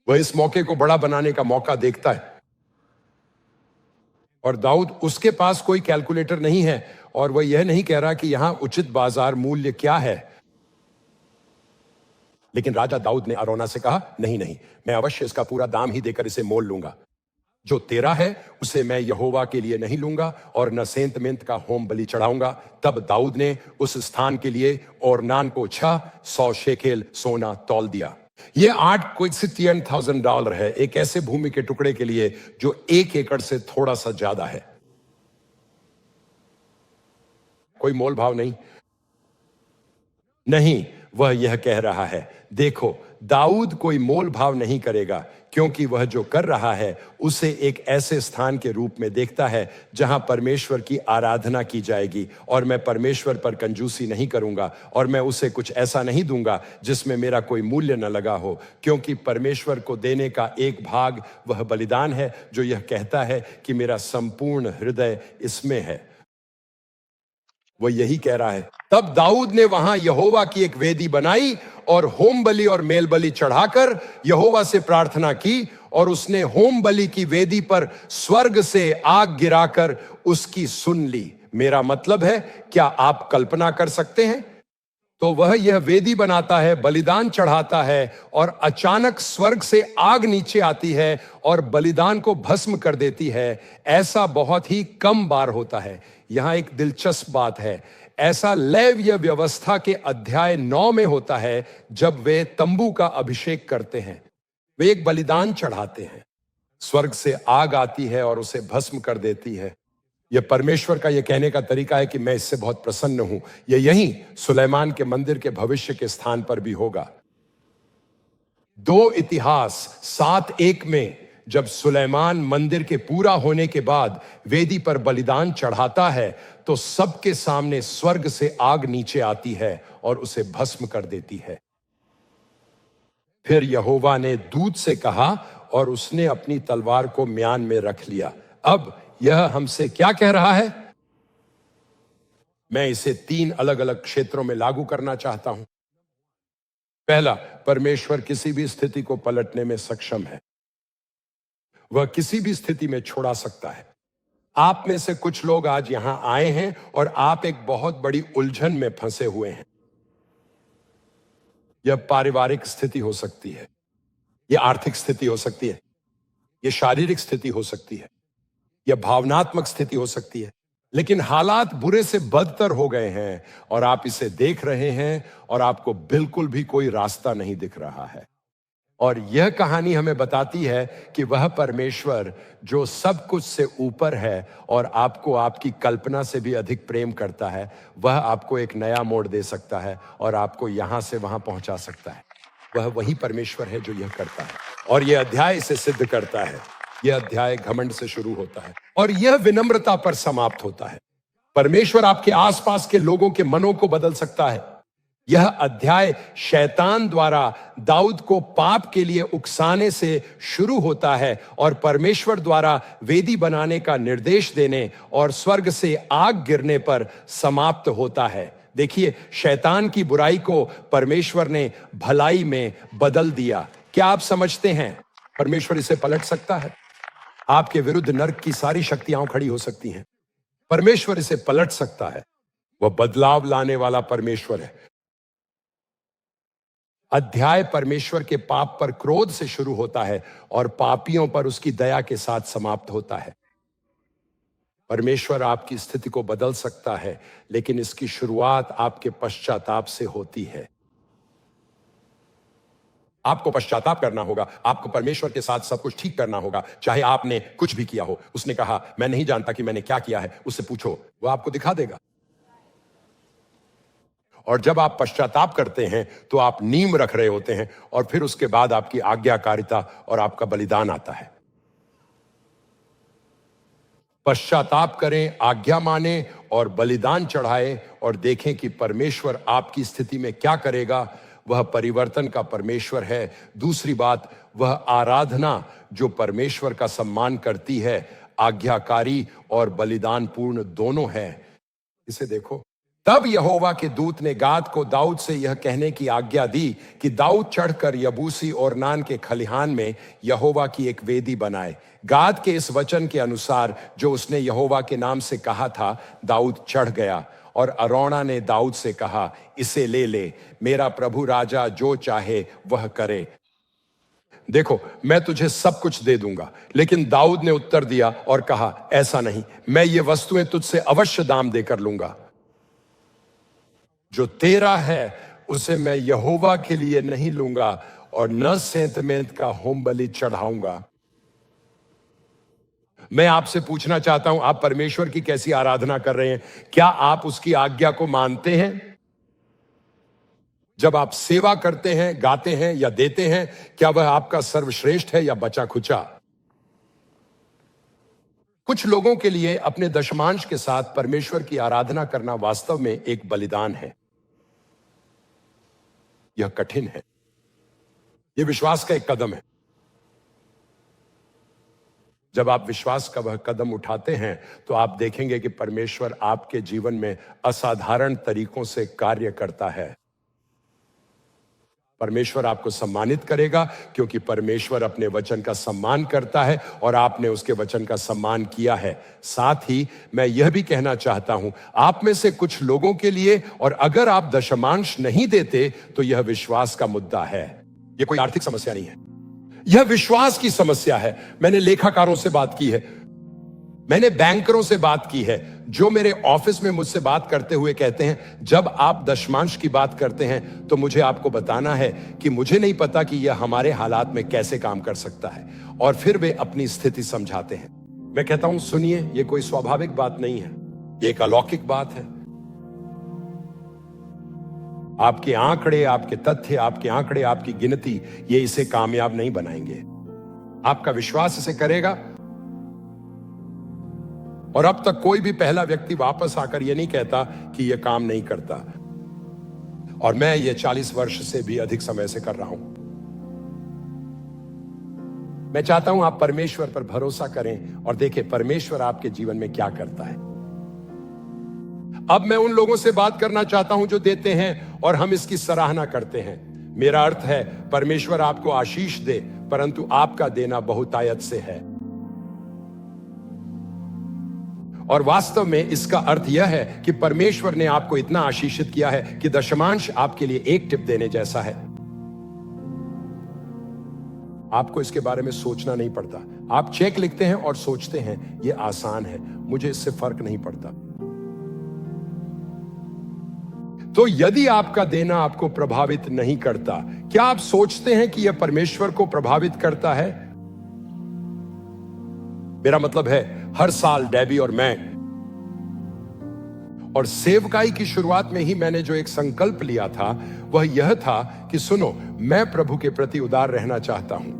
Speaker 1: वह इस मौके को बड़ा बनाने का मौका देखता है। और दाऊद, उसके पास कोई कैलकुलेटर नहीं है, और वह यह नहीं कह रहा कि यहां उचित बाजार मूल्य क्या है। लेकिन राजा दाऊद ने अरौना से कहा, नहीं नहीं, मैं अवश्य इसका पूरा दाम ही देकर इसे मोल लूंगा। जो तेरा है उसे मैं यहोवा के लिए नहीं लूंगा, और न सेंत मेंत का होम बलि चढ़ाऊंगा। तब दाऊद ने उस स्थान के लिए ओरनान को 600 शेकेल सोना तौल दिया। यह $68,000 है, एक ऐसे भूमि के टुकड़े के लिए जो 1 एकड़ से थोड़ा सा ज्यादा है। कोई मोल भाव नहीं, वह यह कह रहा है, देखो, दाऊद कोई मोल भाव नहीं करेगा, क्योंकि वह जो कर रहा है उसे एक ऐसे स्थान के रूप में देखता है जहां परमेश्वर की आराधना की जाएगी। और मैं परमेश्वर पर कंजूसी नहीं करूंगा, और मैं उसे कुछ ऐसा नहीं दूंगा जिसमें मेरा कोई मूल्य न लगा हो, क्योंकि परमेश्वर को देने का एक भाग वह बलिदान है जो यह कहता है कि मेरा संपूर्ण हृदय इसमें है। वह यही कह रहा है। तब दाऊद ने वहां यहोवा की एक वेदी बनाई और होम बलि और मेल बलि चढ़ाकर यहोवा से प्रार्थना की, और उसने होम बलि की वेदी पर स्वर्ग से आग गिराकर उसकी सुन ली। मेरा मतलब है, क्या आप कल्पना कर सकते हैं? तो वह यह वेदी बनाता है, बलिदान चढ़ाता है, और अचानक स्वर्ग से आग नीचे आती है और बलिदान को भस्म कर देती है। ऐसा बहुत ही कम बार होता है। यहां एक दिलचस्प बात है, ऐसा लेव्य व्यवस्था के अध्याय 9 में होता है, जब वे तंबू का अभिषेक करते हैं। वे एक बलिदान चढ़ाते हैं, स्वर्ग से आग आती है और उसे भस्म कर देती है। यह परमेश्वर का यह कहने का तरीका है कि मैं इससे बहुत प्रसन्न हूं। यह यहीं सुलेमान के मंदिर के भविष्य के स्थान पर भी होगा। 2 इतिहास 7:1 में जब सुलेमान मंदिर के पूरा होने के बाद वेदी पर बलिदान चढ़ाता है, तो सबके सामने स्वर्ग से आग नीचे आती है और उसे भस्म कर देती है। फिर यहोवा ने दूत से कहा, और उसने अपनी तलवार को म्यान में रख लिया। अब यह हमसे क्या कह रहा है? मैं इसे 3 अलग अलग क्षेत्रों में लागू करना चाहता हूं। पहला, परमेश्वर किसी भी स्थिति को पलटने में सक्षम है। वह किसी भी स्थिति में छुड़ा सकता है। आप में से कुछ लोग आज यहां आए हैं और आप एक बहुत बड़ी उलझन में फंसे हुए हैं। यह पारिवारिक स्थिति हो सकती है, यह आर्थिक स्थिति हो सकती है, यह शारीरिक स्थिति हो सकती है, यह भावनात्मक स्थिति हो सकती है। लेकिन हालात बुरे से बदतर हो गए हैं और आप इसे देख रहे हैं और आपको बिल्कुल भी कोई रास्ता नहीं दिख रहा है। और यह कहानी हमें बताती है कि वह परमेश्वर जो सब कुछ से ऊपर है और आपको आपकी कल्पना से भी अधिक प्रेम करता है, वह आपको एक नया मोड़ दे सकता है और आपको यहां से वहां पहुंचा सकता है। वह वही परमेश्वर है जो यह करता है, और यह अध्याय इसे सिद्ध करता है। यह अध्याय घमंड से शुरू होता है और यह विनम्रता पर समाप्त होता है। परमेश्वर आपके आसपास के लोगों के मनों को बदल सकता है। यह अध्याय शैतान द्वारा दाऊद को पाप के लिए उकसाने से शुरू होता है और परमेश्वर द्वारा वेदी बनाने का निर्देश देने और स्वर्ग से आग गिरने पर समाप्त होता है। देखिए, शैतान की बुराई को परमेश्वर ने भलाई में बदल दिया। क्या आप समझते हैं परमेश्वर इसे पलट सकता है? आपके विरुद्ध नरक की सारी शक्तियां खड़ी हो सकती हैं, परमेश्वर इसे पलट सकता है। वह बदलाव लाने वाला परमेश्वर है। अध्याय परमेश्वर के पाप पर क्रोध से शुरू होता है और पापियों पर उसकी दया के साथ समाप्त होता है। परमेश्वर आपकी स्थिति को बदल सकता है, लेकिन इसकी शुरुआत आपके पश्चाताप से होती है। आपको पश्चाताप करना होगा, आपको परमेश्वर के साथ सब कुछ ठीक करना होगा, चाहे आपने कुछ भी किया हो। उसने कहा, मैं नहीं जानता कि मैंने क्या किया है, उससे पूछो, वो आपको दिखा देगा। और जब आप पश्चाताप करते हैं तो आप नींव रख रहे होते हैं, और फिर उसके बाद आपकी आज्ञाकारिता और आपका बलिदान आता है। पश्चाताप करें, आज्ञा माने और बलिदान चढ़ाएं, और देखें कि परमेश्वर आपकी स्थिति में क्या करेगा। वह परिवर्तन का परमेश्वर है। दूसरी बात, वह आराधना जो परमेश्वर का सम्मान करती है, आज्ञाकारी और बलिदान पूर्ण दोनों है। इसे देखो, तब यहोवा के दूत ने गाद को दाऊद से यह कहने की आज्ञा दी कि दाऊद चढ़कर यबूसी और नान के खलिहान में यहोवा की एक वेदी बनाए। गाद के इस वचन के अनुसार जो उसने यहोवा के नाम से कहा था, दाऊद चढ़ गया। और अरौना ने दाऊद से कहा, इसे ले ले, मेरा प्रभु राजा जो चाहे वह करे। देखो, मैं तुझे सब कुछ दे दूंगा। लेकिन दाऊद ने उत्तर दिया और कहा, ऐसा नहीं, मैं ये वस्तुएं तुझसे अवश्य दाम देकर लूंगा। जो तेरा है उसे मैं यहोवा के लिए नहीं लूंगा, और न सेंतमेंत का होम बलि चढ़ाऊंगा। मैं आपसे पूछना चाहता हूं, आप परमेश्वर की कैसी आराधना कर रहे हैं? क्या आप उसकी आज्ञा को मानते हैं? जब आप सेवा करते हैं, गाते हैं या देते हैं, क्या वह आपका सर्वश्रेष्ठ है या बचा खुचा? कुछ लोगों के लिए अपने दशमांश के साथ परमेश्वर की आराधना करना वास्तव में एक बलिदान है। यह कठिन है, यह विश्वास का एक कदम है। जब आप विश्वास का वह कदम उठाते हैं तो आप देखेंगे कि परमेश्वर आपके जीवन में असाधारण तरीकों से कार्य करता है। परमेश्वर आपको सम्मानित करेगा, क्योंकि परमेश्वर अपने वचन का सम्मान करता है और आपने उसके वचन का सम्मान किया है। साथ ही मैं यह भी कहना चाहता हूं, आप में से कुछ लोगों के लिए, और अगर आप दशमांश नहीं देते तो यह विश्वास का मुद्दा है। यह कोई आर्थिक समस्या नहीं है, यह विश्वास की समस्या है। मैंने लेखाकारों से बात की है, मैंने बैंकरों से बात की है, जो मेरे ऑफिस में मुझसे बात करते हुए कहते हैं, जब आप दशमांश की बात करते हैं तो मुझे आपको बताना है कि मुझे नहीं पता कि यह हमारे हालात में कैसे काम कर सकता है। और फिर वे अपनी स्थिति समझाते हैं। मैं कहता हूं, सुनिए, यह कोई स्वाभाविक बात नहीं है, यह एक अलौकिक बात है। आपके आंकड़े, आपके तथ्य, आपके आंकड़े, आपकी गिनती, ये इसे कामयाब नहीं बनाएंगे। आपका विश्वास इसे करेगा। और अब तक कोई भी पहला व्यक्ति वापस आकर यह नहीं कहता कि यह काम नहीं करता। और मैं ये 40 वर्ष से भी अधिक समय से कर रहा हूं। मैं चाहता हूं आप परमेश्वर पर भरोसा करें और देखें परमेश्वर आपके जीवन में क्या करता है। अब मैं उन लोगों से बात करना चाहता हूं जो देते हैं और हम इसकी सराहना करते हैं। मेरा अर्थ है, परमेश्वर आपको आशीष दे, परंतु आपका देना बहुतायत से है। और वास्तव में इसका अर्थ यह है कि परमेश्वर ने आपको इतना आशीषित किया है कि दशमांश आपके लिए एक टिप देने जैसा है। आपको इसके बारे में सोचना नहीं पड़ता। आप चेक लिखते हैं और सोचते हैं यह आसान है, मुझे इससे फर्क नहीं पड़ता। तो यदि आपका देना आपको प्रभावित नहीं करता, क्या आप सोचते हैं कि यह परमेश्वर को प्रभावित करता है? मेरा मतलब है, हर साल डेबी और मैं, और सेवकाई की शुरुआत में ही मैंने जो एक संकल्प लिया था वह यह था कि सुनो, मैं प्रभु के प्रति उदार रहना चाहता हूं।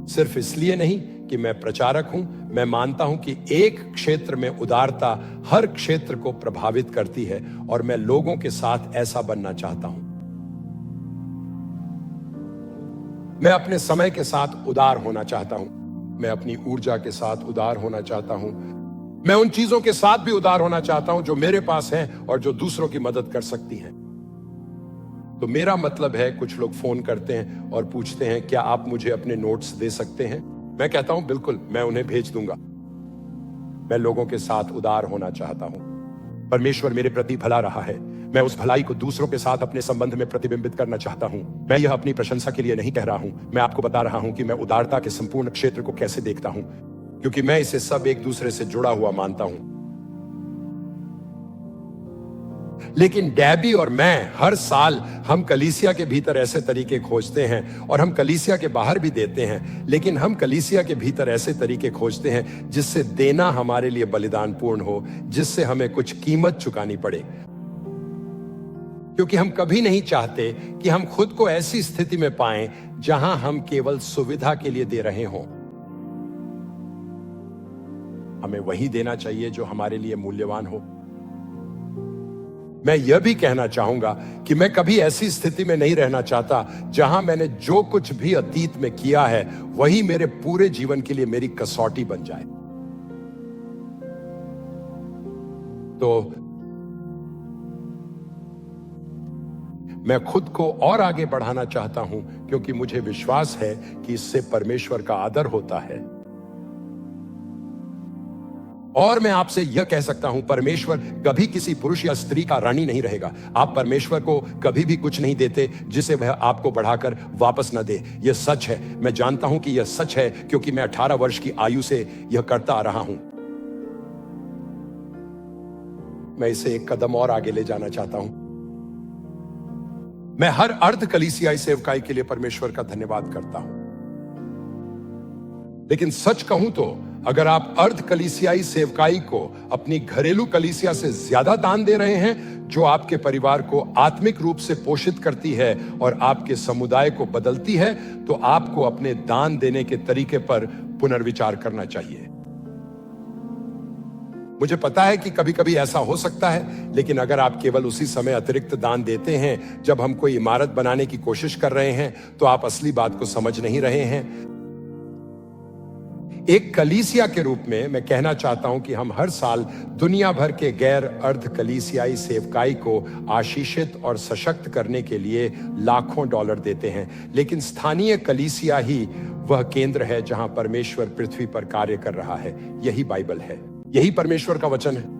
Speaker 1: सिर्फ इसलिए नहीं कि मैं प्रचारक हूं, मैं मानता हूं कि एक क्षेत्र में उदारता हर क्षेत्र को प्रभावित करती है, और मैं लोगों के साथ ऐसा बनना चाहता हूं। मैं अपने समय के साथ उदार होना चाहता हूं, मैं अपनी ऊर्जा के साथ उदार होना चाहता हूं, मैं उन चीजों के साथ भी उदार होना चाहता हूं जो मेरे पास हैं और जो दूसरों की मदद कर सकती हैं। तो मेरा मतलब है, कुछ लोग फोन करते हैं और पूछते हैं, क्या आप मुझे अपने नोट्स दे सकते हैं? मैं कहता हूं, बिल्कुल, मैं उन्हें भेज दूंगा। मैं लोगों के साथ उदार होना चाहता हूं। परमेश्वर मेरे प्रति भला रहा है, मैं उस भलाई को दूसरों के साथ अपने संबंध में प्रतिबिंबित करना चाहता हूं। मैं यह अपनी प्रशंसा के लिए नहीं कह रहा हूं, मैं आपको बता रहा हूं कि मैं उदारता के संपूर्ण क्षेत्र को कैसे देखता हूं, क्योंकि मैं इसे सब एक दूसरे से जुड़ा हुआ मानता हूं। लेकिन डैबी और मैं हर साल हम कलीसिया के भीतर ऐसे तरीके खोजते हैं, और हम कलीसिया के बाहर भी देते हैं, लेकिन हम कलीसिया के भीतर ऐसे तरीके खोजते हैं जिससे देना हमारे लिए बलिदान पूर्ण हो, जिससे हमें कुछ कीमत चुकानी पड़े। क्योंकि हम कभी नहीं चाहते कि हम खुद को ऐसी स्थिति में पाएं जहां हम केवल सुविधा के लिए दे रहे हों। हमें वही देना चाहिए जो हमारे लिए मूल्यवान हो। मैं यह भी कहना चाहूंगा कि मैं कभी ऐसी स्थिति में नहीं रहना चाहता जहां मैंने जो कुछ भी अतीत में किया है वही मेरे पूरे जीवन के लिए मेरी कसौटी बन जाए। तो मैं खुद को और आगे बढ़ाना चाहता हूं, क्योंकि मुझे विश्वास है कि इससे परमेश्वर का आदर होता है। और मैं आपसे यह कह सकता हूं, परमेश्वर कभी किसी पुरुष या स्त्री का ऋणी नहीं रहेगा। आप परमेश्वर को कभी भी कुछ नहीं देते जिसे वह आपको बढ़ाकर वापस न दे। यह सच है। मैं जानता हूं कि यह सच है, क्योंकि मैं 18 वर्ष की आयु से यह करता आ रहा हूं। मैं इसे एक कदम और आगे ले जाना चाहता हूं। मैं हर अर्ध कलीसियाई सेवकाई के लिए परमेश्वर का धन्यवाद करता हूं। लेकिन सच कहूं तो अगर आप अर्ध कलीसियाई सेवकाई को अपनी घरेलू कलीसिया से ज्यादा दान दे रहे हैं, जो आपके परिवार को आत्मिक रूप से पोषित करती है और आपके समुदाय को बदलती है, तो आपको अपने दान देने के तरीके पर पुनर्विचार करना चाहिए। मुझे पता है कि कभी कभी ऐसा हो सकता है, लेकिन अगर आप केवल उसी समय अतिरिक्त दान देते हैं जब हम कोई इमारत बनाने की कोशिश कर रहे हैं, तो आप असली बात को समझ नहीं रहे हैं। एक कलीसिया के रूप में मैं कहना चाहता हूं कि हम हर साल दुनिया भर के गैर अर्ध कलीसियाई सेवकाई को आशीषित और सशक्त करने के लिए लाखों डॉलर देते हैं, लेकिन स्थानीय कलीसिया ही वह केंद्र है जहां परमेश्वर पृथ्वी पर कार्य कर रहा है। यही बाइबल है, यही परमेश्वर का वचन है।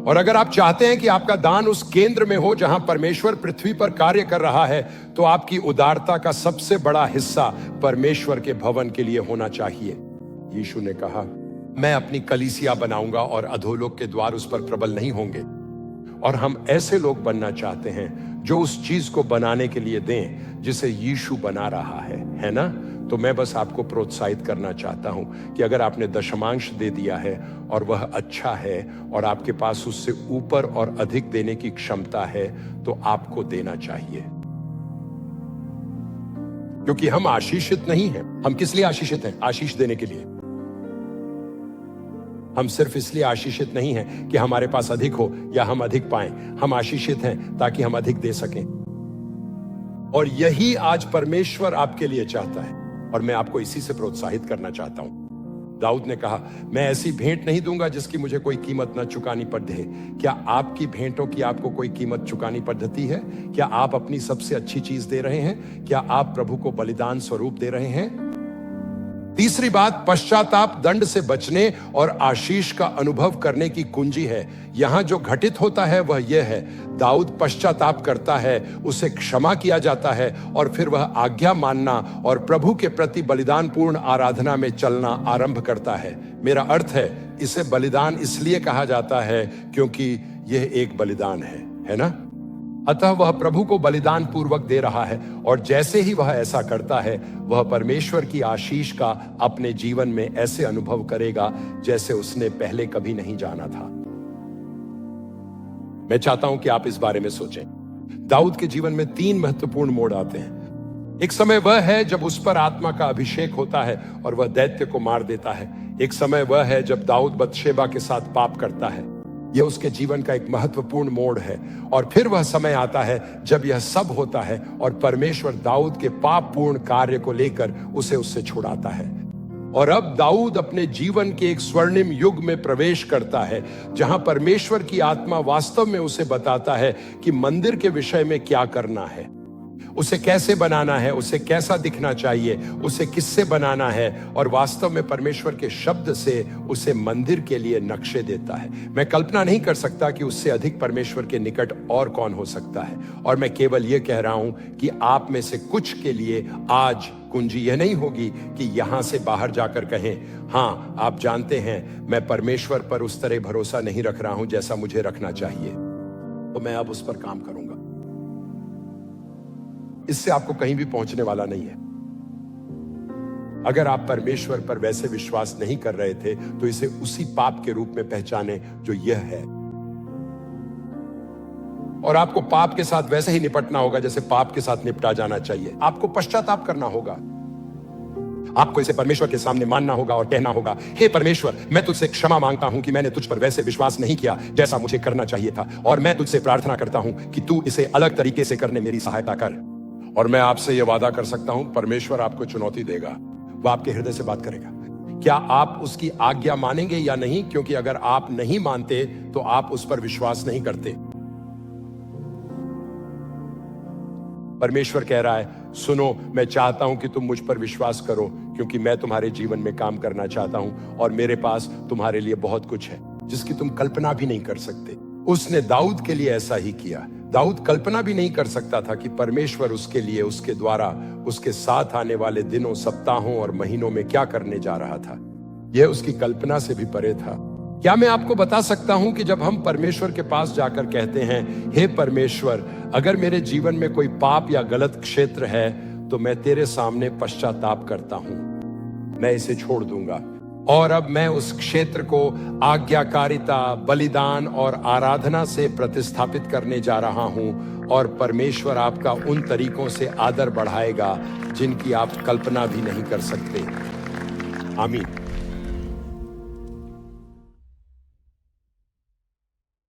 Speaker 1: और अगर आप चाहते हैं कि आपका दान उस केंद्र में हो जहां परमेश्वर पृथ्वी पर कार्य कर रहा है, तो आपकी उदारता का सबसे बड़ा हिस्सा परमेश्वर के भवन के लिए होना चाहिए। यीशु ने कहा, मैं अपनी कलीसिया बनाऊंगा और अधोलोक के द्वार उस पर प्रबल नहीं होंगे। और हम ऐसे लोग बनना चाहते हैं जो उस चीज को बनाने के लिए दें जिसे यीशु बना रहा है ना? तो मैं बस आपको प्रोत्साहित करना चाहता हूं कि अगर आपने दशमांश दे दिया है और वह अच्छा है और आपके पास उससे ऊपर और अधिक देने की क्षमता है, तो आपको देना चाहिए। क्योंकि हम आशीषित नहीं हैं। हम किस लिए आशीषित हैं? आशीष देने के लिए। हम सिर्फ इसलिए आशीषित नहीं हैं कि हमारे पास अधिक हो या हम अधिक पाएं। हम आशीषित हैं ताकि हम अधिक दे सकें। और यही आज परमेश्वर आपके लिए चाहता है, और मैं आपको इसी से प्रोत्साहित करना चाहता हूं। दाऊद ने कहा, मैं ऐसी भेंट नहीं दूंगा जिसकी मुझे कोई कीमत न चुकानी पड़े। क्या आपकी भेंटों की आपको कोई कीमत चुकानी पड़ती है? क्या आप अपनी सबसे अच्छी चीज दे रहे हैं? क्या आप प्रभु को बलिदान स्वरूप दे रहे हैं? तीसरी बात, पश्चाताप दंड से बचने और आशीष का अनुभव करने की कुंजी है। यहां जो घटित होता है वह यह है, दाऊद पश्चाताप करता है, उसे क्षमा किया जाता है, और फिर वह आज्ञा मानना और प्रभु के प्रति बलिदान पूर्ण आराधना में चलना आरंभ करता है। मेरा अर्थ है, इसे बलिदान इसलिए कहा जाता है क्योंकि यह एक बलिदान है ना? अतः वह प्रभु को बलिदान पूर्वक दे रहा है, और जैसे ही वह ऐसा करता है, वह परमेश्वर की आशीष का अपने जीवन में ऐसे अनुभव करेगा जैसे उसने पहले कभी नहीं जाना था। मैं चाहता हूं कि आप इस बारे में सोचें। दाऊद के जीवन में 3 महत्वपूर्ण मोड़ आते हैं। एक समय वह है जब उस पर आत्मा का अभिषेक होता है और वह दैत्य को मार देता है। एक समय वह है जब दाऊद बतशेबा के साथ पाप करता है। यह उसके जीवन का एक महत्वपूर्ण मोड़ है। और फिर वह समय आता है जब यह सब होता है और परमेश्वर दाऊद के पापपूर्ण कार्य को लेकर उसे उससे छुड़ाता है। और अब दाऊद अपने जीवन के एक स्वर्णिम युग में प्रवेश करता है, जहां परमेश्वर की आत्मा वास्तव में उसे बताता है कि मंदिर के विषय में क्या करना है। उसे कैसे बनाना है, उसे कैसा दिखना चाहिए, उसे किससे बनाना है, और वास्तव में परमेश्वर के शब्द से उसे मंदिर के लिए नक्शे देता है। मैं कल्पना नहीं कर सकता कि उससे अधिक परमेश्वर के निकट और कौन हो सकता है। और मैं केवल यह कह रहा हूं कि आप में से कुछ के लिए आज कुंजी यह नहीं होगी कि यहां से बाहर जाकर कहें, हां आप जानते हैं मैं परमेश्वर पर उस तरह भरोसा नहीं रख रहा हूं जैसा मुझे रखना चाहिए, तो मैं अब उस पर काम करूंगा। इससे आपको कहीं भी पहुंचने वाला नहीं है। अगर आप परमेश्वर पर वैसे विश्वास नहीं कर रहे थे तो इसे उसी पाप के रूप में पहचाने जो यह है, और आपको पाप के साथ वैसे ही निपटना होगा जैसे पाप के साथ निपटा जाना चाहिए। आपको पश्चाताप करना होगा। आपको इसे परमेश्वर के सामने मानना होगा और कहना होगा, हे परमेश्वर, मैं तुझसे क्षमा मांगता हूं कि मैंने तुझ पर वैसे विश्वास नहीं किया जैसा मुझे करना चाहिए था, और मैं तुझसे प्रार्थना करता हूं कि तू इसे अलग तरीके से करने मेरी सहायता कर। और मैं आपसे यह वादा कर सकता हूं, परमेश्वर आपको चुनौती देगा, वह आपके हृदय से बात करेगा। क्या आप उसकी आज्ञा मानेंगे या नहीं? क्योंकि अगर आप नहीं मानते तो आप उस पर विश्वास नहीं करते। परमेश्वर कह रहा है, सुनो, मैं चाहता हूं कि तुम मुझ पर विश्वास करो, क्योंकि मैं तुम्हारे जीवन में काम करना चाहता हूं, और मेरे पास तुम्हारे लिए बहुत कुछ है जिसकी तुम कल्पना भी नहीं कर सकते। उसने दाऊद के लिए ऐसा ही किया। दाऊद कल्पना भी नहीं कर सकता था कि परमेश्वर उसके लिए, उसके द्वारा, उसके साथ आने वाले दिनों, सप्ताहों और महीनों में क्या करने जा रहा था। यह उसकी कल्पना से भी परे था। क्या मैं आपको बता सकता हूं कि जब हम परमेश्वर के पास जाकर कहते हैं, हे परमेश्वर, अगर मेरे जीवन में कोई पाप या गलत क्षेत्र है तो मैं तेरे सामने पश्चाताप करता हूं, मैं इसे छोड़ दूंगा, और अब मैं उस क्षेत्र को आज्ञाकारिता, बलिदान और आराधना से प्रतिस्थापित करने जा रहा हूं, और परमेश्वर आपका उन तरीकों से आदर बढ़ाएगा जिनकी आप कल्पना भी नहीं कर सकते। आमीन।